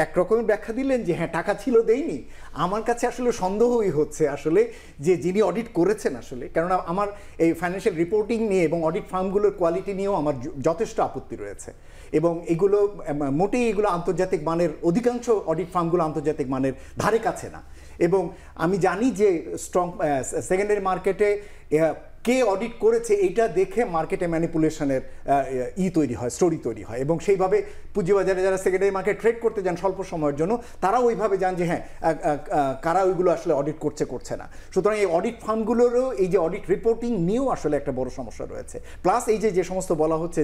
Speaker 4: এক রকমের ব্যাখ্যা দিলেন যে হ্যাঁ টাকা ছিল দেইনি। আমার কাছে আসলে সন্দেহই হচ্ছে আসলে যে যিনি অডিট করেছেন আসলে, কেননা আমার এই ফাইন্যান্সিয়াল রিপোর্টিং নিয়ে এবং অডিট ফার্মগুলোর কোয়ালিটি নিয়েও আমার যথেষ্ট আপত্তি রয়েছে। এবং এগুলো মোটেই এগুলো আন্তর্জাতিক মানের, অধিকাংশ অডিট ফার্মগুলো আন্তর্জাতিক মানের ধারে কাছে না। এবং আমি জানি যে স্ট্রং সেকেন্ডারি মার্কেটে কে অডিট করেছে এটা দেখে মার্কেটে ম্যানিপুলেশনের তৈরি হয়, স্টোরি তৈরি হয়, এবং সেইভাবে পুঁজিবাজারে যারা সেকেন্ডারি মার্কেট ট্রেড করতে যান স্বল্প সময়ের জন্য তারা ওইভাবে যান যে হ্যাঁ কারা ওইগুলো আসলে অডিট করছে না। সুতরাং এই অডিট ফার্মগুলোরও এই যে অডিট রিপোর্টিং নিয়েও আসলে একটা বড় সমস্যা রয়েছে। প্লাস এই যে সমস্ত বলা হচ্ছে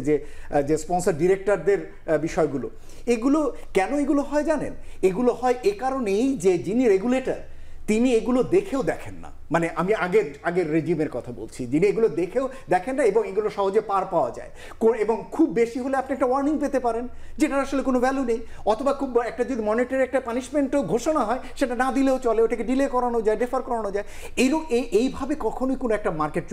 Speaker 4: যে স্পন্সর ডিরেক্টরদের বিষয়গুলো, এগুলো কেন এগুলো হয় জানেন? এগুলো হয় এ কারণেই যে যিনি রেগুলেটর তিনি এগুলো দেখেও দেখেন না, মানে আমি আগের রেজিমের কথা বলছি, যিনি এগুলো দেখেও দেখেন না এবং এগুলো সহজে পার পাওয়া যায়, এবং খুব বেশি হলে আপনি একটা ওয়ার্নিং পেতে পারেন যেটার আসলে কোনো ভ্যালু নেই, অথবা খুব একটা যদি মনিটরি একটা পানিশমেন্টও ঘোষণা হয় সেটা না দিলেও চলে, ওটাকে ডিলে করানো যায়, ডেফার করানো যায়। এইভাবে কখনোই কোনো একটা মার্কেট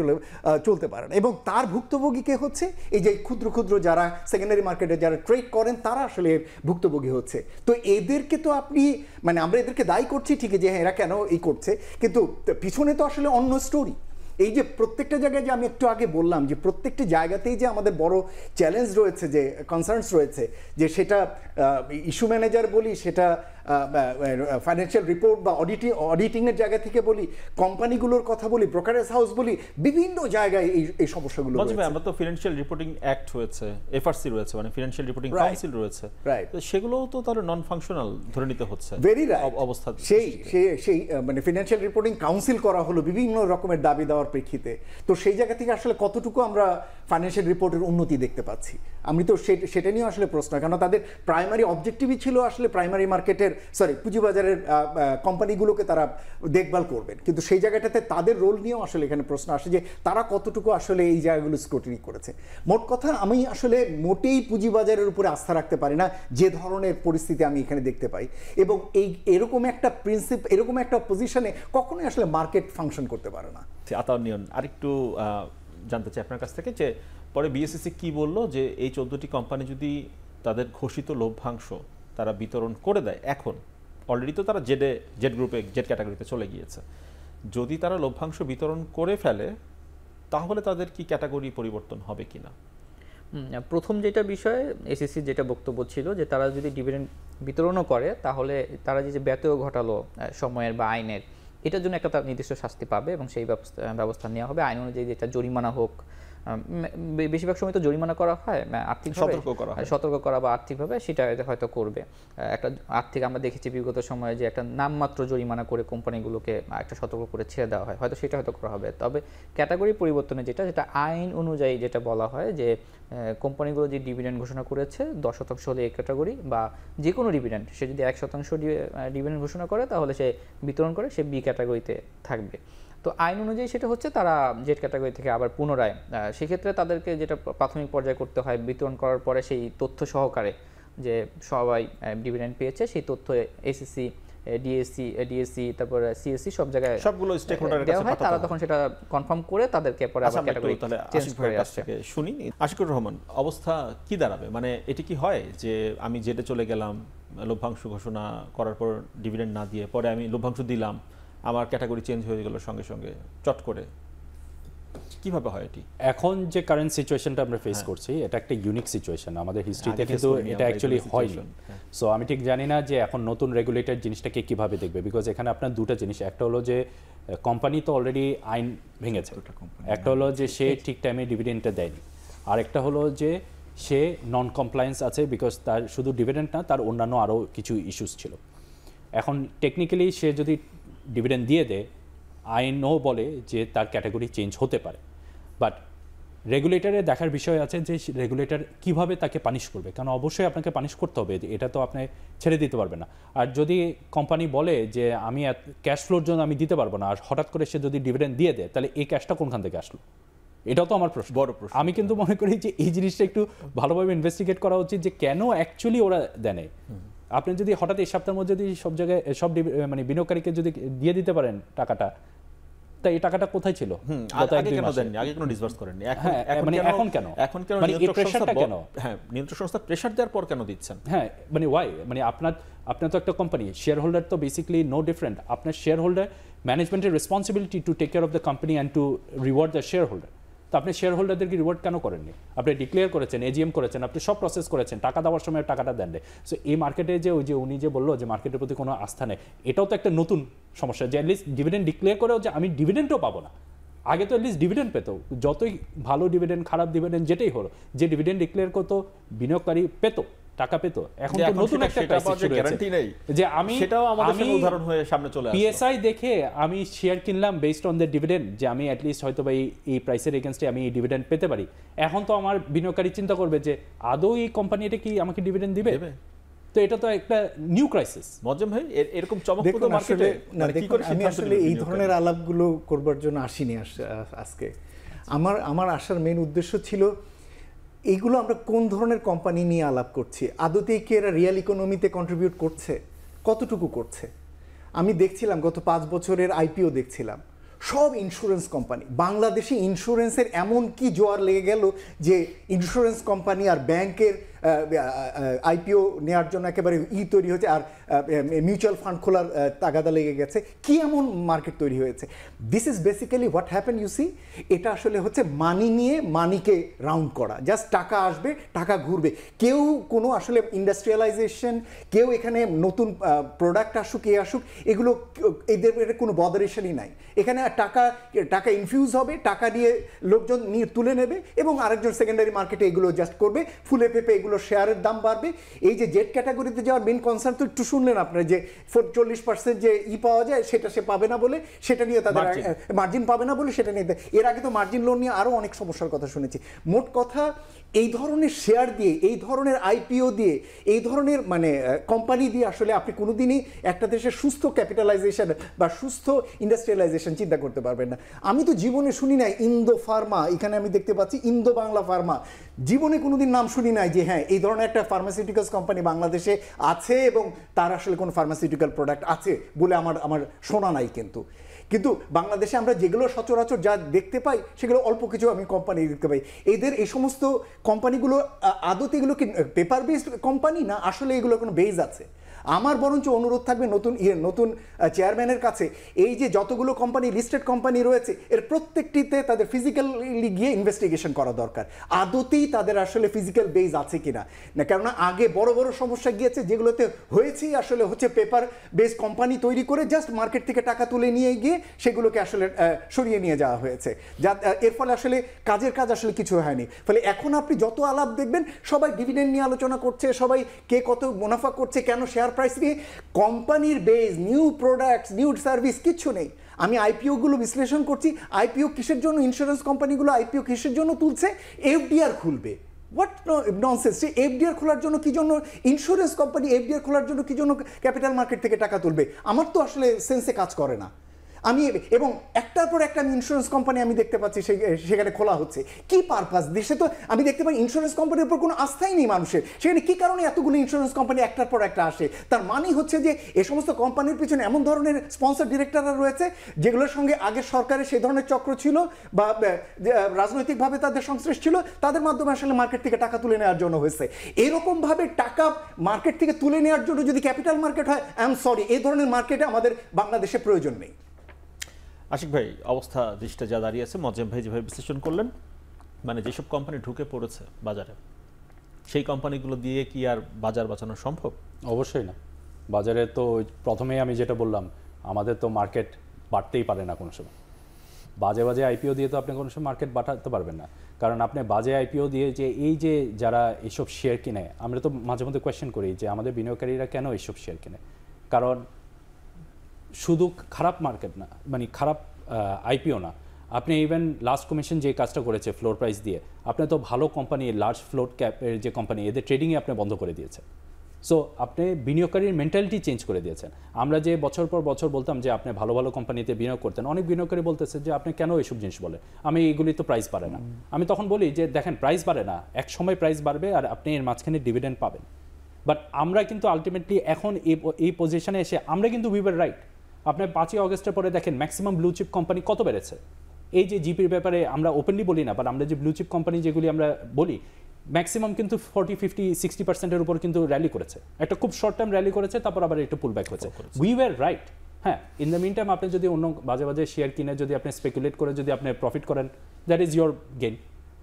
Speaker 4: চলতে পারে না। এবং তার ভুক্তভোগী কে হচ্ছে? এই যে ক্ষুদ্র ক্ষুদ্র যারা সেকেন্ডারি মার্কেটে যারা ট্রেড করেন তারা আসলে ভুক্তভোগী হচ্ছে। তো এদেরকে তো আপনি, মানে আমরা এদেরকে দায়ী করছি ঠিকই যে হ্যাঁ এরা কেন এই করছে, কিন্তু পিছনে তো আসলে অন্য স্টোরি। এই যে প্রত্যেকটা জায়গায় যে আমি একটু আগে বললাম যে প্রত্যেকটি জায়গাতেই যে আমাদের বড় চ্যালেঞ্জ রয়েছে, যে কনসার্নস রয়েছে, যে সেটা ইস্যু ম্যানেজার বলি, সেটা ফাইন্যান্সিয়াল রিপোর্ট বা অডিটিংয়ের জায়গা থেকে বলি, কোম্পানিগুলোর কথা বলি, ব্রোকারেজ হাউস বলি, বিভিন্ন জায়গায় এই সমস্যাগুলো রয়েছে।
Speaker 1: আমরা তো ফিনান্সিয়াল রিপোর্টিং অ্যাক্ট হয়েছে, এফআরসি রয়েছে, মানে ফিনান্সিয়াল রিপোর্টিং কাউন্সিল রয়েছে, তো সেগুলোও তো তার নন ফাংশনাল ধরে নিতে হচ্ছে
Speaker 4: ভেরি রাইট
Speaker 1: অবস্থা।
Speaker 4: সেই মানে ফিনান্সিয়াল রিপোর্টিং কাউন্সিল করা হলো বিভিন্ন রকমের দাবি দেওয়ার প্রেক্ষিতে। তো সেই জায়গা থেকে আসলে কতটুকু আমরা ফাইন্যান্সিয়াল রিপোর্টের উন্নতি দেখতে পাচ্ছি? আমি তো সেটা নিয়ে আসলে প্রশ্ন, কেন তাদের প্রাইমারি অবজেক্টিভই ছিল আসলে প্রাইমারি মার্কেটের পুঁজিবাজারের কোম্পানিগুলোকে তারা দেখভাল করবেন, কিন্তু সেই জায়গাটাতে তাদের রোল নিয়েও আসলে এখানে প্রশ্ন আসে যে তারা কতটুকু আসলে এই জায়গাগুলো স্ক্রুটিনি করেছে। মোট কথা আমি আসলে মোটেই পুঁজিবাজারের উপরে আস্থা রাখতে পারি না যে ধরনের পরিস্থিতি আমি এখানে দেখতে পাই, এবং এরকম একটা এরকম একটা পজিশনে কখনোই আসলে মার্কেট ফাংশন করতে পারে না।
Speaker 1: আতাউর নিয়ন, আরেকটু জানতে চাই আপনার কাছ থেকে যে পরে বিএসইসি কি বললো যে এই 14টি কোম্পানি যদি তাদের ঘোষিত লভ্যাংশ তারা বিতরণ করে দেয়, এখন অলরেডি তো তারা জেড গ্রুপে জেড ক্যাটাগরিতে চলে গিয়েছে, যদি তারা লভ্যাংশ বিতরণ করে ফেলে তাহলে তাদের কি ক্যাটাগরি পরিবর্তন হবে কিনা?
Speaker 2: প্রথম যেটা বিষয় এসএসসি যেটা বক্তব্য ছিল যে তারা যদি ডিভিডেন্ড বিতরণও করে তাহলে তারা যে ব্যত্যয় ঘটালো সময়ের বা আইনের, এটার জন্য একটা তার নির্দিষ্ট শাস্তি পাবে এবং সেই ব্যবস্থা নেওয়া হবে। আইন অনুযায়ী যেটা জরিমানা হোক, বেশিরভাগ সময় তো জরিমানা করা হয়, আর্থিকভাবে সতর্ক করা বা আর্থিকভাবে সেটা হয়তো করবে। একটা আর্থিক আমরা দেখেছি বিগত সময়ে যে একটা নামমাত্র জরিমানা করে কোম্পানিগুলোকে একটা সতর্ক করে ছেড়ে দেওয়া হয়, হয়তো সেটা হয়তো করা হবে। তবে ক্যাটাগরি পরিবর্তনে যেটা আইন অনুযায়ী যেটা বলা হয় যে কোম্পানিগুলো যে ডিভিডেন্ড ঘোষণা করেছে 10% হলে এ ক্যাটাগরি, বা যে কোনো ডিভিডেন্ড সে যদি 1% ডিভিডেন্ড ঘোষণা করে তাহলে সে বিতরণ করে সে বি ক্যাটাগরিতে থাকবে। তো আইন অনুযায়ী সেটা হচ্ছে তারা জেড ক্যাটাগরি থেকে আবার পুনরায়, সেক্ষেত্রে তাদেরকে যেটা প্রাথমিক পর্যায়ে করতে হয় বিতরণ করার পরে সেই তথ্য সহকারে যে সবাই ডিভিডেন্ড পেয়েছে সেই তথ্য এসএসসি, ডিএসসি তারপর সিএসসি সব জায়গায়
Speaker 1: সবগুলো স্টেকহোল্ডারের কাছে পাঠাতে হয়,
Speaker 2: তারা তখন সেটা কনফার্ম করে তাদেরকে পরে আবার ক্যাটাগরি চেঞ্জ করে আসছে।
Speaker 1: শুনি আশিকুর রহমান, অবস্থা কি দাঁড়াবে? মানে এটি কি হয় যে আমি জেডে চলে গেলাম, লভ্যাংশ ঘোষণা করার পর ডিভিডেন্ড না দিয়ে পরে আমি লভ্যাংশ দিলাম, আমার ক্যাটাগরি চেঞ্জ হয়ে গেল সঙ্গে সঙ্গে চট করে, কিভাবে হয় এটি?
Speaker 3: এখন যে কারেন্ট সিচুয়েশনটা আমরা ফেস করছি এটা একটা ইউনিক সিচুয়েশন, আমাদের হিস্ট্রিতে কিন্তু এটা অ্যাকচুয়ালি হয়নি। সো আমি ঠিক জানি না যে এখন নতুন রেগুলেটর জিনিসটাকে কিভাবে দেখবে, বিকজ এখানে আপনার দুটো জিনিস, একটা হলো যে কোম্পানি তো অলরেডি আইন ভেঙেছে, একটা হলো যে সে ঠিক টাইমে ডিভিডেন্ডটা দেয়নি, আর একটা হলো যে সে নন কমপ্লায়েন্স আছে, বিকজ তার শুধু ডিভিডেন্ড না তার অন্যান্য আরও কিছু ইস্যুস ছিল। এখন টেকনিক্যালি সে যদি ডিভিডেন্ড দিয়ে দেয়, আইনও বলে যে তার ক্যাটাগরি চেঞ্জ হতে পারে, বাট রেগুলেটরে দেখার বিষয় আছে যে রেগুলেটর কিভাবে তাকে পানিশ করবে, কারণ অবশ্যই আপনাকে পানিশ করতে হবে, এটা তো আপনি ছেড়ে দিতে পারবেন না। আর যদি কোম্পানি বলে যে আমি ক্যাশ ফ্লোর জন্য আমি দিতে পারবো না, আর হঠাৎ করে সে যদি ডিভিডেন্ড দিয়ে দেয়, তাহলে এই ক্যাশটা কোনখান থেকে আসলো? এটাও তো আমার প্রশ্ন, বড় প্রশ্ন। আমি কিন্তু মনে করি যে এই জিনিসটা একটু ভালোভাবে ইনভেস্টিগেট করা উচিত যে কেন অ্যাকচুয়ালি ওরা দেয়। আপনি যদি হঠাৎ এই সপ্তাহের মধ্যে যদি সব জায়গায় সব মানে বিনিয়োগকারীকে যদি দিয়ে দিতে পারেন টাকাটা, তাই এই টাকাটা কোথায় ছিল?
Speaker 1: নিয়ন্ত্রক সংস্থা প্রেসার দেওয়ার পর কেন দিচ্ছেন?
Speaker 3: হ্যাঁ, মানে ওয়াই, মানে আপনার তো একটা কোম্পানি, শেয়ার হোল্ডার তো বেসিক্যালি নো ডিফারেন্ট। আপনার শেয়ার হোল্ডার, ম্যানেজমেন্টের responsibility to take care of the company and to reward the shareholder. তো আপনি শেয়ার হোল্ডারদেরকে রিওয়ার্ড কেন করেননি? আপনি ডিক্লেয়ার করেছেন, এজিএম করেছেন, আপনি সব প্রসেস করেছেন, টাকা দেওয়ার সময় টাকাটা দেন। সো এই মার্কেটে যে ওই যে উনি যে বললো যে মার্কেটের প্রতি কোনো আস্থা নেই, এটাও তো একটা নতুন সমস্যা যে অ্যাটলিস্ট ডিভিডেন্ড ডিক্লেয়ার করেও যে আমি ডিভিডেন্ডও পাবো না, আগে তো অ্যাটলিস্ট ডিভিডেন্ড পেতো, যতই ভালো ডিভিডেন্ড খারাপ ডিভিডেন্ড যেটাই হলো, যে ডিভিডেন্ড ডিক্লেয়ার করতো বিনিয়োগকারী পেতো, টাকা পেতো। এখন তো নতুন একটা ক্রাইসিস শুরু হয়েছে যে আমি
Speaker 1: সেটাও আমাদের সামনে উদাহরণ হয়ে সামনে চলে আসে।
Speaker 3: পিএসআই দেখে আমি শেয়ার কিনলাম বেসড অন দ্য ডিভিডেন্ড, যে আমি অ্যাটলিস্ট হয়তো বা এই প্রাইসের এগেনস্টে আমি এই ডিভিডেন্ড পেতে পারি। এখন তো আমার বিনিয়োগকারী চিন্তা করবে যে আদৌ এই কোম্পানিটা কি আমাকে ডিভিডেন্ড দিবে? তো এটা তো একটা নিউ ক্রাইসিস।
Speaker 1: মজ্জেম ভাই এরকম চমকপ্রদ মার্কেটে কি করে
Speaker 4: আমি আসলে এই ধরনের আলাপগুলো করবার জন্য আসিনি আজকে। আমার আসার মেইন উদ্দেশ্য ছিল এইগুলো আমরা কোন ধরনের কোম্পানি নিয়ে আলাপ করছি, আদতেই কি এরা রিয়েল ইকোনমিতে কন্ট্রিবিউট করছে, কতটুকু করছে। আমি দেখছিলাম গত 5 বছরের আইপিও দেখছিলাম, সব ইন্স্যুরেন্স কোম্পানি। বাংলাদেশে ইন্স্যুরেন্সের এমন কি জোয়ার লেগে গেল যে ইন্স্যুরেন্স কোম্পানি আর ব্যাংকের আইপিও নেওয়ার জন্য একেবারে তৈরি হয়েছে, আর মিউচুয়াল ফান্ড খোলার তাগাদা লেগে গেছে। কি এমন মার্কেট তৈরি হয়েছে? This is basically what happen you see. এটা আসলে হচ্ছে মানি নিয়ে মানিকে রাউন্ড করা, জাস্ট টাকা আসবে, টাকা ঘুরবে। কেউ কোনো আসলে ইন্ডাস্ট্রিয়ালাইজেশন, কেউ এখানে নতুন প্রোডাক্ট আসুক আসুক, এগুলো এদের কোনো বদারেশনই নাই। এখানে টাকা ইনফিউজ হবে, টাকা দিয়ে লোকজন নিয়ে তুলে নেবে এবং আরেকজন সেকেন্ডারি মার্কেটে এগুলো জাস্ট করবে, ফুলে পেপে এগুলো শেয়ারের দাম বাড়বে। এই যে জেড ক্যাটাগরিতে যাওয়ার মেন কনসার্ন তো একটু শুনলেন আপনারা, যে 40% যে পাওয়া যায় সেটা সে পাবে না বলে, সেটা নিয়ে তাদের মার্জিন পাবে না বলে সেটা নিয়ে। এর আগে তো মার্জিন লোন নিয়ে আরও অনেক সমস্যার কথা শুনেছি। মোট কথা, এই ধরনের শেয়ার দিয়ে, এই ধরনের আইপিও দিয়ে, এই ধরনের মানে কোম্পানি দিয়ে আসলে আপনি কোনোদিনই একটা দেশের সুস্থ ক্যাপিটালাইজেশন বা সুস্থ ইন্ডাস্ট্রিয়ালাইজেশন চিন্তা করতে পারবেন না। আমি তো জীবনে শুনি নাই ইন্দো ফার্মা, এখানে আমি দেখতে পাচ্ছি ইন্দো বাংলা ফার্মা, জীবনে কোনোদিন নাম শুনি নাই যে হ্যাঁ এই ধরনের একটা ফার্মাসিউটিক্যালস কোম্পানি বাংলাদেশে আছে এবং তার আসলে কোনো ফার্মাসিউটিক্যাল প্রোডাক্ট আছে বলে আমার শোনা নাই। কিন্তু বাংলাদেশে আমরা যেগুলো সচরাচর যা দেখতে পাই সেগুলো অল্প কিছু আমি কোম্পানি দেখতে পাই। এদের এই সমস্ত কোম্পানিগুলো আদতে এগুলো কি পেপার বেসড কোম্পানি না আসলে এগুলো কোনো বেজ আছে? আমার বরঞ্চ অনুরোধ থাকবে নতুন চেয়ারম্যানের কাছে, এই যে যতগুলো কোম্পানি লিস্টেড কোম্পানি রয়েছে এর প্রত্যেকটিতে তাদের ফিজিক্যালি গিয়ে ইনভেস্টিগেশন করা দরকার, আদতেই তাদের আসলে ফিজিক্যাল বেজ আছে কিনা। না, কেননা আগে বড় বড় সমস্যা গিয়েছে যেগুলোতে হয়েছেই আসলে হচ্ছে পেপার বেস কোম্পানি তৈরি করে জাস্ট মার্কেট থেকে টাকা তুলে নিয়ে গিয়ে সেগুলোকে আসলে সরিয়ে নিয়ে যাওয়া হয়েছে, যা এর ফলে আসলে কাজ আসলে কিছু হয়নি। ফলে এখন আপনি যত আলাপ দেখবেন সবাই ডিভিডেন্ড নিয়ে আলোচনা করছে, সবাই কে কত মুনাফা করছে, কেন শেয়ার প্রাইস নিয়ে। কোম্পানির base, new products, new service কিচ্ছু নেই। আমি আইপিওগুলো বিশ্লেষণ করছি, আইপিও কিসের জন্য, ইন্স্যুরেন্স কোম্পানিগুলো আইপিও কিসের জন্য তুলছে? এফডিআর খুলবে। What nonsense! সে এফডিআর খোলার জন্য কি জন্য ইন্স্যুরেন্স কোম্পানি এফডিআর খোলার জন্য কি জন্য ক্যাপিটাল মার্কেট থেকে টাকা তুলবে? আমার তো আসলে সেন্সে কাজ করে না। এবং একটার পর একটা আমি ইন্স্যুরেন্স কোম্পানি আমি দেখতে পাচ্ছি সেখানে খোলা হচ্ছে। কি পারপাস? দেশে তো আমি দেখতে পাই ইন্স্যুরেন্স কোম্পানির উপর কোনো আস্থাই নেই মানুষের। সেখানে কি কারণে এতগুলো ইন্স্যুরেন্স কোম্পানি একটার পর একটা আসে? তার মানে হচ্ছে যে এ সমস্ত কোম্পানির পিছনে এমন ধরনের স্পন্সর ডিরেক্টররা রয়েছে যেগুলোর সঙ্গে আগের সরকারের সেই ধরনের চক্র ছিল বা রাজনৈতিকভাবে তাদের সংশ্লিষ্ট ছিল, তাদের মাধ্যমে আসলে মার্কেট থেকে টাকা তুলে নেওয়ার জন্য হয়েছে। এরকমভাবে টাকা মার্কেট থেকে তুলে নেওয়ার জন্য যদি ক্যাপিটাল মার্কেট হয়, আই এম সরি, এই ধরনের মার্কেটে আমাদের বাংলাদেশে প্রয়োজন নেই।
Speaker 1: আশিক ভাই, অবস্থা দৃষ্টিতে যা দাঁড়িয়েছে, মজ্জেম ভাই যেভাবে বিশ্লেষণ করলেন, মানে যেসব কোম্পানি ঢুকে পড়েছে বাজারে, সেই কোম্পানিগুলো দিয়ে কি আর বাজার বাঁচানো সম্ভব?
Speaker 3: অবশ্যই না। বাজারে তো প্রথমেই আমি যেটা বললাম, আমাদের তো মার্কেট বাড়তেই পারে না কোনো সময়। বাজে আইপিও দিয়ে তো আপনি কোনো সময় মার্কেট বাড়াতে পারবেন না, কারণ আপনি বাজে আইপিও দিয়ে যে যারা এইসব শেয়ার কিনে, আমরা তো মাঝে মধ্যে কোয়েশ্চেন করি যে আমাদের বিনিয়োগকারীরা কেন এইসব শেয়ার কিনে। কারণ শুধু খারাপ মার্কেট না, মানে খারাপ আইপিও না, আপনি ইভেন লাস্ট কমিশন যে কাজটা করেছে ফ্লোর প্রাইস দিয়ে, আপনি তো ভালো কোম্পানি, লার্জ ফ্লোট ক্যাপের যে কোম্পানি, এদের ট্রেডিংয়ে আপনি বন্ধ করে দিয়েছেন। সো আপনি বিনিয়োগকারীর মেন্টালিটি চেঞ্জ করে দিয়েছেন। আমরা যে বছর পর বছর বলতাম যে আপনি ভালো ভালো কোম্পানিতে বিনিয়োগ করতেন, অনেক বিনিয়োগকারী বলতেছে যে আপনি কেন এইসব জিনিস বলে, আমি এগুলি তো প্রাইস বাড়ে না। আমি তখন বলি যে দেখেন, প্রাইস বাড়ে না, এক সময় প্রাইস বাড়বে আর আপনি এর মাঝখানে ডিভিডেন্ড পাবেন। বাট আমরা কিন্তু আলটিমেটলি এখন এই পজিশনে এসে আমরা কিন্তু উই ওয়ার রাইট। আপনার 5ই অগস্টের পরে দেখেন ম্যাক্সিমাম ব্লু চিপ কোম্পানি কত বেড়েছে। এই যে জিপির ব্যাপারে আমরা ওপেনলি বলি না, বাট আমরা যে ব্লু চিপ কোম্পানি যেগুলি আমরা বলি, ম্যাক্সিমাম কিন্তু 40-50-60% উপর কিন্তু র্যালি করেছে। একটা খুব শর্ট টাইম র্যালি করেছে, তারপর আবার একটু পুল ব্যাক হয়েছে। We were right. হ্যাঁ, ইন দ্য মিন টাইম আপনি যদি অন্য বাজে শেয়ার কিনে যদি আপনি স্পেকুলেট করে যদি আপনি প্রফিট করেন, that is your gain.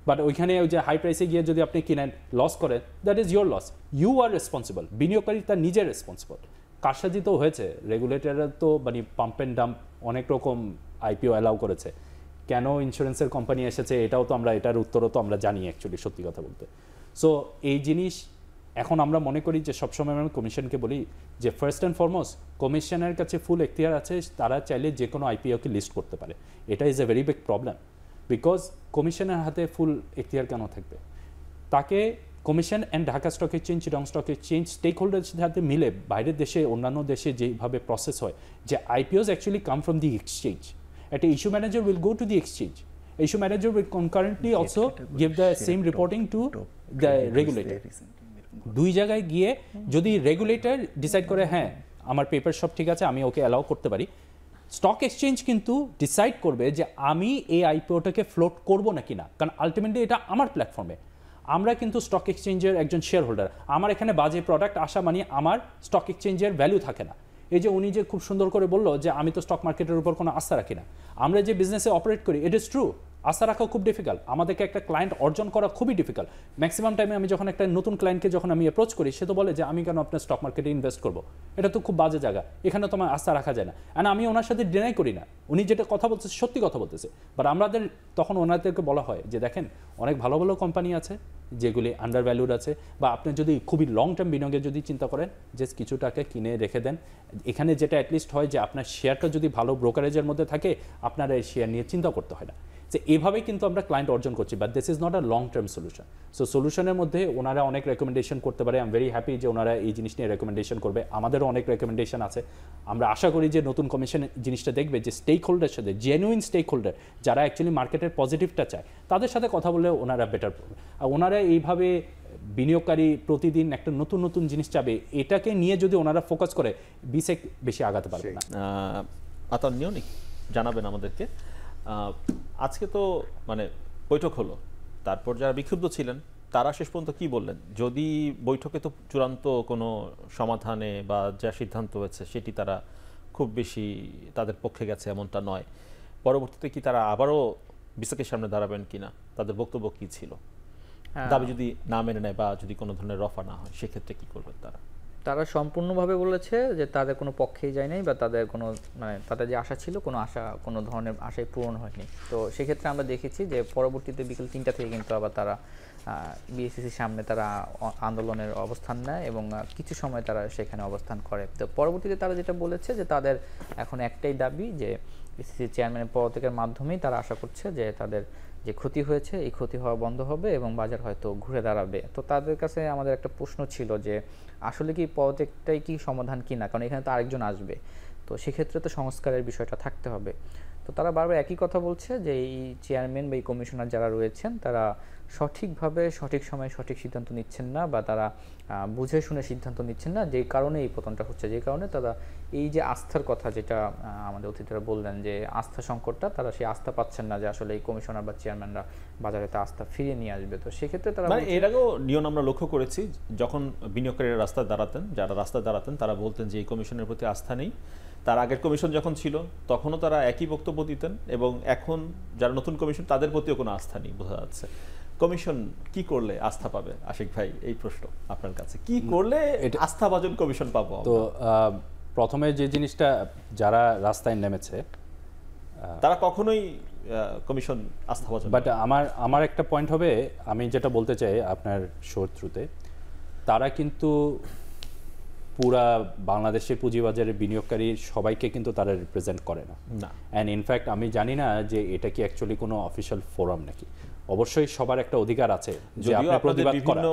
Speaker 3: But ওইখানে ওই যে হাই প্রাইসে গিয়ে যদি আপনি কিনেন, লস করেন, that is your loss. You are responsible. বিনিয়োগকারী তার নিজের রেসপন্সিবল। কারসাজি তো হয়েছে, রেগুলেটররা তো মানে পাম্প অ্যান্ড ডাম্প অনেক রকম আইপিও অ্যালাউ করেছে, কেন ইন্স্যুরেন্সের কোম্পানি এসেছে এটাও তো আমরা, এটার উত্তরও তো আমরা জানি অ্যাকচুয়ালি, সত্যি কথা বলতে। সো এই জিনিস এখন আমরা মনে করি যে সবসময় আমি কমিশনকে বলি যে ফার্স্ট অ্যান্ড ফরমোস্ট কমিশনের কাছে ফুল এখতিয়ার আছে, তারা চাইলে যে কোনো আইপিওকে লিস্ট করতে পারে। এটা is a very big problem, because কমিশনের হাতে ফুল এখতিয়ার কেন থাকবে? তাকে commission and Dhaka stock exchange, Chittagong stock exchange stake হোল্ডারের সাথে মিলে বাইরের দেশে, অন্যান্য দেশে যেভাবে প্রসেস হয়, যে IPOs actually come from the exchange. একটা issue manager will go to the exchange, issue manager will concurrently also give the same reporting to the regulator. দুই জায়গায় গিয়ে যদি রেগুলেটর ডিসাইড করে হ্যাঁ আমার পেপার সব ঠিক আছে, আমি ওকে অ্যালাউ করতে পারি, স্টক এক্সচেঞ্জ কিন্তু ডিসাইড করবে যে আমি এই আইপিওটাকে ফ্লোট করবো নাকি না, কারণ আলটিমেটলি এটা আমার প্ল্যাটফর্মে। আমরা কিন্তু স্টক এক্সচেঞ্জের একজন শেয়ার হোল্ডার, আমার এখানে বাজে প্রোডাক্ট আসা মানে আমার স্টক এক্সচেঞ্জের ভ্যালু থাকে না। এই যে উনি যে খুব সুন্দর করে বললো যে আমি তো স্টক মার্কেটের উপর কোনো আস্থা রাখি না, আমরা যে বিজনেসে অপারেট করি ইট ইজ ট্রু, আস্থা রাখা খুব ডিফিকাল্ট, আমাদেরকে একটা ক্লায়েন্ট অর্জন করা খুবই ডিফিকাল্ট। ম্যাক্সিমাম টাইমে আমি যখন একটা নতুন ক্লায়েন্টকে যখন আমি অ্যাপ্রোচ করি, সে তো বলে যে আমি কেন আপনার স্টক মার্কেটে ইনভেস্ট করবো, এটা তো খুব বাজে জায়গা, এখানে তো আমার আস্থা রাখা যায় না। অ্যান্ড আমি ওনার সাথে ডিনাই করি না, উনি যেটা কথা বলতেছে সত্যি কথা বলতেছে, বাট আমাদের তখন ওনাদেরকে বলা হয় যে দেখেন অনেক ভালো ভালো কোম্পানি আছে যেগুলি আন্ডার ভ্যালুড আছে, বা আপনি যদি খুবই লং টার্ম বিনিয়োগের যদি চিন্তা করেন যে কিছু টাকা কিনে রেখে দেন, এখানে যেটা অ্যাটলিস্ট হয় যে আপনার শেয়ারটা যদি ভালো ব্রোকারেজের মধ্যে থাকে আপনার এই শেয়ার নিয়ে চিন্তা করতে হয় না। যে এভাবেই কিন্তু আমরা ক্লায়েন্ট অর্জন করছি, but this is not a long term solution. So সলিউশনের মধ্যে ওনারা অনেক রেকমেন্ডেশন করতে পারে, আই এম ভেরি হ্যাপি যে ওনারা এই জিনিস নিয়ে রেকমেন্ডেশন করবে, আমাদেরও অনেক রেকমেন্ডেশন আছে। আমরা আশা করি যে নতুন কমিশন জিনিসটা দেখবে যে স্টেক হোল্ডারের সাথে, জেনুইন স্টেক হোল্ডার যারা অ্যাকচুয়ালি মার্কেটের পজিটিভটা চায়, তাদের সাথে কথা বলে ওনারা বেটার করবে। আর ওনারা এইভাবে বিনিয়োগকারী প্রতিদিন একটা নতুন নতুন জিনিস চাবে, এটাকে নিয়ে যদি ওনারা ফোকাস করে বিসেক বেশি আগাতে পারবে না।
Speaker 1: আতান্নিয়নিক জানাবেন আমাদেরকে। আজকে তো মানে বৈঠক হলো, তারপর যারা বিক্ষুব্ধ ছিলেন তারা শেষ পর্যন্ত কি বললেন? যদি বৈঠকে তো চূড়ান্ত কোনো সমাধানে বা যা সিদ্ধান্ত হয়েছে সেটি তারা খুব বেশি তাদের পক্ষে গেছে এমনটা নয়, পরবর্তীতে কি তারা আবারও বিসেকের সামনে দাঁড়াবেন কিনা, তাদের বক্তব্য কি ছিল? দাবি যদি না মেনে নেয় বা যদি কোনো ধরনের রফা না হয় সেক্ষেত্রে কি করবেন তারা?
Speaker 2: তারা সম্পূর্ণভাবে বলেছে যে তাদের কোনো পক্ষেই যায় নাই, বা তাদের কোনো মানে তাদের যে আশা ছিল কোনো আশা, কোনো ধরনের আশাই পূরণ হয়নি। তো সেক্ষেত্রে আমরা দেখেছি যে পরবর্তীতে বিকেল 3টা থেকে কিন্তু আবার তারা বিএসসিসির সামনে তারা আন্দোলনের অবস্থান নেয় এবং কিছু সময় তারা সেখানে অবস্থান করে। তো পরবর্তীতে তারা যেটা বলেছে যে তাদের এখন একটাই দাবি যে বিএসসিসির চেয়ারম্যানের পদত্যাগের মাধ্যমেই তারা আশা করছে যে তাদের যে ক্ষতি হয়েছে এই ক্ষতি হওয়া বন্ধ হবে এবং বাজার হয়তো ঘুরে দাঁড়াবে। তো তাদের কাছে আমাদের একটা প্রশ্ন ছিল যে আসলে কি পদত্যাগটাই কি সমাধান কি না, কারণ এখানে তো আরেকজন আসবে, তো সেক্ষেত্রে তো সংস্কারের বিষয়টা থাকতে হবে। তো তারা বারবার একই কথা বলছে যে এই চেয়ারম্যান বা এই কমিশনার যারা রয়েছেন তারা সঠিকভাবে সঠিক সময়ে সঠিক সিদ্ধান্ত নিচ্ছেন না, বা তারা বুঝে শুনে সিদ্ধান্ত নিচ্ছেন না, যে কারণে এই পতনটা হচ্ছে, যে কারণে তারা এই যে আস্থার কথা যেটা আমাদের অতিথিরা বললেন যে আস্থা সংকটটা, তারা সেই আস্থা পাচ্ছেন না যে আসলে এই কমিশনার বা চেয়ারম্যানরা বাজারে তা আস্থা ফিরিয়ে নিয়ে আসবে। তো সেক্ষেত্রে তারা
Speaker 1: মানে এর আগেও নিয়ম আমরা লক্ষ্য করেছি, যখন বিনিয়োগকারীরা রাস্তায় দাঁড়াতেন, যারা রাস্তায় দাঁড়াতেন তারা বলতেন যে এই কমিশনের প্রতি আস্থা নেই। তার আগের কমিশন যখন ছিল তখনও তারা একই বক্তব্য দিতেন, এবং এখন যারা নতুন কমিশন তাদের প্রতিও কোনো আস্থা নেই বোঝা যাচ্ছে। কমিশন কি করলে আস্থা পাবে? আশিক ভাই, এই প্রশ্ন আপনার কাছে, কি করলে আস্থাভাজন কমিশন পাবো?
Speaker 3: তো প্রথমে যে জিনিসটা, যারা রাস্তায় নেমেছে
Speaker 1: তারা কখনোই কমিশন আস্থাভাজন,
Speaker 3: বাট আমার একটা পয়েন্ট হবে, আমি যেটা বলতে চাই আপনার শোর থ্রুতে, তারা কিন্তু পুরা বাংলাদেশের পুঁজিবাজারের বিনিয়োগকারী সবাইকে কিন্তু তারা রিপ্রেজেন্ট করে না। অ্যান্ড ইনফ্যাক্ট আমি জানি না যে এটা কি অ্যাকচুয়ালি কোনো অফিসিয়াল ফোরাম নাকি। অবশ্যই সবার একটা অধিকার আছে যে আপনি প্রতিবাদ করার।
Speaker 1: বিভিন্ন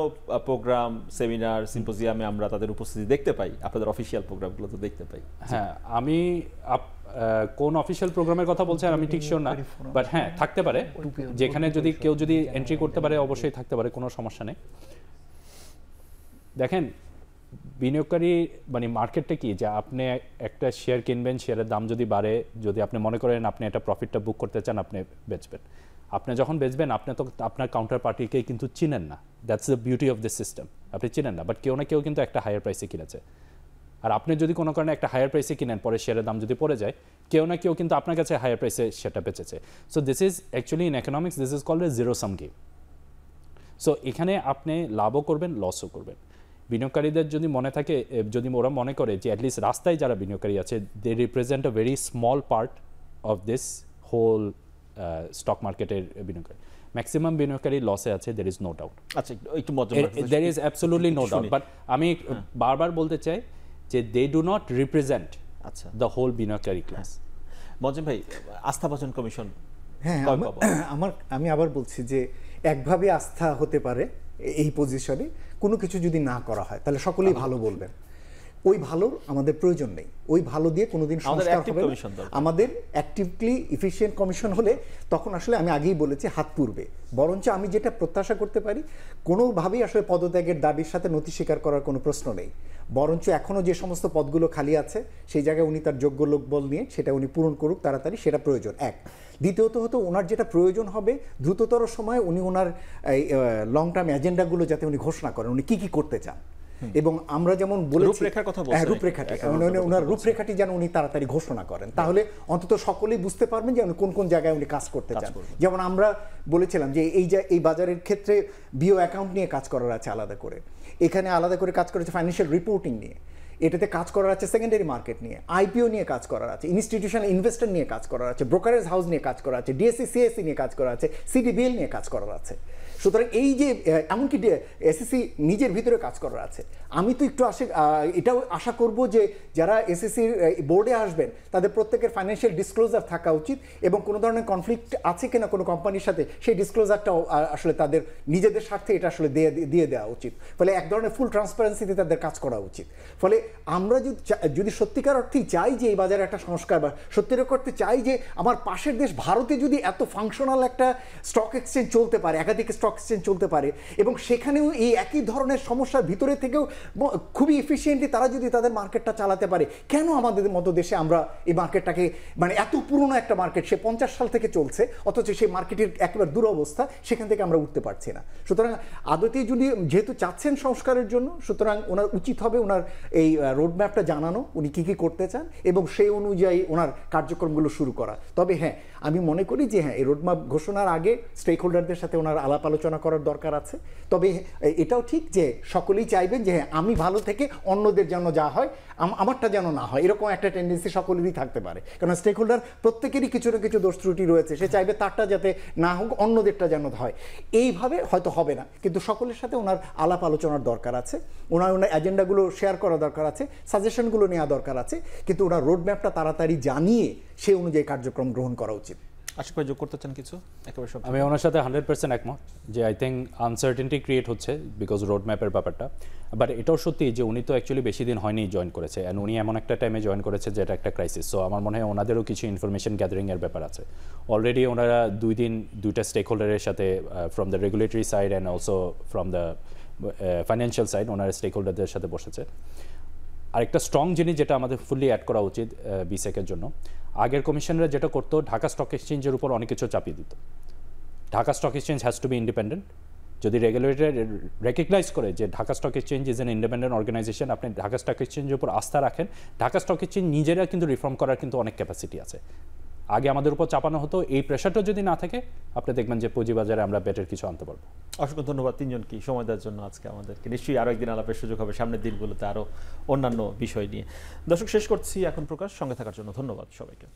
Speaker 1: প্রোগ্রাম, সেমিনার, সিম্পোজিয়ামে আমরা তাদের উপস্থিতি দেখতে পাই, আপনাদের অফিসিয়াল প্রোগ্রামগুলো তো দেখতে পাই।
Speaker 3: হ্যাঁ, আমি কোন অফিসিয়াল প্রোগ্রামের কথা বলছেন আমি ঠিক শিওর না, বাট হ্যাঁ থাকতে পারে, যেখানে যদি কেউ যদি এন্ট্রি করতে পারে অবশ্যই থাকতে পারে, কোনো সমস্যা নেই। দেখেন বিনিয়োগকারী মানে মার্কেটটা কি, যে আপনি একটা শেয়ার কিনবেন, শেয়ারের দাম যদি বাড়ে, যদি আপনি মনে করেন আপনি একটা প্রফিটটা বুক করতে চান, আপনি বেচবেন। আপনি যখন বেচবেন আপনি তো আপনার কাউন্টার পার্টিকে কিন্তু চিনেন না, that's the beauty of this system, আপনি চিনেন না, বাট কেউ না কেউ কিন্তু একটা হায়ার প্রাইসে কিনেছে। আর আপনি যদি কোনো কারণে একটা হায়ার প্রাইসে কিনেন, পরে শেয়ারের দাম যদি পড়ে যায়, কেউ না কেউ কিন্তু আপনার কাছে হায়ার প্রাইসে সেটা বেচেছে। So this is actually in economics this is called a zero sum game. So এখানে আপনি লাভও করবেন, লসও করবেন। বিনিয়োগকারীদের যদি মনে থাকে, যদি ওরা মনে করে যে অ্যাটলিস্ট রাস্তায় যারা বিনিয়োগকারী আছে they represent a very small part of this whole stock মার্কেটের বিনিয়োগকারী, ম্যাক্সিমাম বিনিয়োগকারী লসে আছে, দের ইজ নো ডাউট,
Speaker 1: আচ্ছা একটু মজা
Speaker 3: there is absolutely no doubt, but আমি বারবার বলতে চাই যে দে ডু নট রিপ্রেজেন্ট
Speaker 1: আচ্ছা
Speaker 3: দ্য হোল বিনিয়োগকারী ক্লাস।
Speaker 1: মজিম ভাই, আস্থাভাজন কমিশন
Speaker 4: হ্যাঁ, আমি আবার বলছি যে একভাবে আস্থা হতে পারে এই পজিশনে, কোনো কিছু যদি না করা হয় তাহলে সকলেই ভালো বলবেন। ওই ভালোর আমাদের প্রয়োজন নেই, ওই ভালো দিয়ে কোনোদিন সংস্কার হবে না। আমাদের অ্যাক্টিভলি এফিশিয়েন্ট কমিশন হলে তখন আসলে আমি আগেই বলেছি হাত পুড়বে। বরঞ্চ আমি যেটা প্রত্যাশা করতে পারি, কোনোভাবেই আসলে পদত্যাগের দাবির সাথে নথি স্বীকার করার কোনো প্রশ্ন নেই, বরঞ্চ এখনও যে সমস্ত পদগুলো খালি আছে সেই জায়গায় উনি তার যোগ্য লোকবল নিয়ে সেটা উনি পূরণ করুক তাড়াতাড়ি, সেটা প্রয়োজন এক। দ্বিতীয়ত হতো ওনার যেটা প্রয়োজন হবে দ্রুততর সময়ে উনি ওনার লং টার্ম এজেন্ডাগুলো যাতে উনি ঘোষণা করেন, উনি কী কী করতে চান। এবং আমরা যেমন বলেছি ওনার রূপরেখাটি যেন উনি তাড়াতাড়ি ঘোষণা করেন, তাহলে অন্তত সকলেই বুঝতে পারবেন যে কোন কোন জায়গায় উনি কাজ করতে চান। যেমন আমরা বলেছিলাম যে এই বাজারের ক্ষেত্রে বিও অ্যাকাউন্ট নিয়ে কাজ করার আছে আলাদা করে, এখানে আলাদা করে কাজ করেছে ফাইন্যান্সিয়াল রিপোর্টিং নিয়ে, এটাতে কাজ করার আছে সেকেন্ডারি মার্কেট নিয়ে, আইপিও নিয়ে কাজ করার আছে, ইনস্টিটিউশনাল ইনভেস্টর নিয়ে কাজ করার আছে, ব্রোকারেজ হাউস নিয়ে কাজ করা আছে, ডিএসসি সিএসসি নিয়ে কাজ করা আছে, সিডিবিএল নিয়ে কাজ করার আছে। সুতরাং এই যে এমনকি এসএসসি নিজের ভিতরে কাজ করার আছে। আমি তো একটু এটাও আশা করব যে যারা এসএসসির বোর্ডে আসবেন তাদের প্রত্যেকের ফাইন্যান্সিয়াল ডিসক্লোজার থাকা উচিত, এবং কোনো ধরনের কনফ্লিক্ট আছে কিনা কোনো কোম্পানির সাথে সেই ডিসক্লোজারটাও আসলে তাদের নিজেদের স্বার্থে এটা আসলে দিয়ে দেওয়া উচিত। ফলে এক ধরনের ফুল ট্রান্সপারেন্সিতে তাদের কাজ করা উচিত। ফলে আমরা যদি সত্যিকার অর্থেই চাই যে এই বাজারে একটা সংস্কার, বা সত্যিকার করতে চাই যে আমার পাশের দেশ ভারতে যদি এত ফাংশনাল একটা স্টক এক্সচেঞ্জ চলতে পারে, একাধিক স্টক এক্সচেঞ্জ চলতে পারে, এবং সেখানেও এই একই ধরনের সমস্যার ভিতরে থেকেও খুবই এফিশিয়েন্টলি তারা যদি তাদের মার্কেটটা চালাতে পারে, কেন আমাদের মতো দেশে আমরা এই মার্কেটটাকে, মানে এত পুরনো একটা মার্কেট, সে 50 সাল থেকে চলছে, অথচ সেই মার্কেটের একেবারে দুরবস্থা, সেখান থেকে আমরা উঠতে পারছি না। সুতরাং আদতেই যদি যেহেতু চাচ্ছেন সংস্কারের জন্য, সুতরাং ওনার উচিত হবে ওনার এই রোডম্যাপটা জানানো, উনি কী কী করতে চান, এবং সেই অনুযায়ী ওনার কার্যক্রমগুলো শুরু করা। তবে হ্যাঁ, আমি মনে করি যে হ্যাঁ, এই রোডম্যাপ ঘোষণার আগে স্টেক হোল্ডারদের সাথে ওনার আলাপ আলোচনা করার দরকার আছে। তবে এটাও ঠিক যে সকলেই চাইবেন যে হ্যাঁ, আমি ভালো থেকে অন্যদের যেন যা হয় আমারটা যেন না হয়, এরকম একটা টেন্ডেন্সি সকলেরই থাকতে পারে। কারণ স্টেক হোল্ডার প্রত্যেকেরই কিছু না কিছু দোষ ত্রুটি রয়েছে, সে চাইবে তারটা যাতে না হোক, অন্যদেরটা যেন হয়। এইভাবে হয়তো হবে না, কিন্তু সকলের সাথে ওনার আলাপ আলোচনার দরকার আছে, ওনার এজেন্ডাগুলো শেয়ার করা দরকার আছে, সাজেশনগুলো নেওয়া দরকার আছে, কিন্তু ওনার রোডম্যাপটা তাড়াতাড়ি জানিয়ে সেই অনুযায়ী কার্যক্রম গ্রহণ করা উচিত।
Speaker 1: আশিক ভাই যোগ করতে চান কিছু?
Speaker 3: আমি ওনার সাথে 100% একমত যে আই থিঙ্ক আনসার্টেনটি ক্রিয়েট হচ্ছে বিকজ রোড ম্যাপের ব্যাপারটা। বাট এটাও সত্যি যে উনি তো অ্যাকচুয়ালি বেশি দিন হয়নি জয়েন করেছে, অ্যান্ড উনি এমন একটা টাইমে জয়েন করেছে যেটা একটা ক্রাইসিস। সো আমার মনে হয় ওনাদেরও কিছু ইনফরমেশন গ্যাদারিংয়ের ব্যাপার আছে। অলরেডি ওনারা দুইটা স্টেক হোল্ডারের সাথে from the regulatory side and also from the financial side ওনারা স্টেক হোল্ডারদের সাথে বসেছে। আরেকটা স্ট্রং জিনিস যেটা আমাদের ফুললি অ্যাড করা উচিত বিসেকের জন্য, আগের কমিশনাররা যেটা করতো ঢাকা স্টক এক্সচেঞ্জের উপর অনেক কিছু চাপিয়ে দিত। Dhaka stock exchange has to be independent. যদি রেগুলেটর রেকগনাইজ করে যে Dhaka stock exchange is an independent organisation, আপনি ঢাকা স্টক এক্সচেঞ্জের উপর আস্থা রাখেন, ঢাকা স্টক এক্সচেঞ্জ নিজেরা কিন্তু রিফর্ম করার কিন্তু অনেক ক্যাপাসিটি আছে। আগে আমাদের উপর চাপানো হতো, এই প্রেশারটা যদি না থাকে আপনি দেখবেন যে পুঁজিবাজারে আমরা বেটার কিছু আনতে পারবো।
Speaker 1: অসংখ্য ধন্যবাদ তিনজনকে সময় দেওয়ার জন্য আজকে আমাদেরকে। নিশ্চয়ই আরও একদিন আলাপের সুযোগ হবে সামনের দিনগুলোতে আরও অন্যান্য বিষয় নিয়ে। দর্শক, শেষ করছি এখন প্রকাশ। সঙ্গে থাকার জন্য ধন্যবাদ সবাইকে।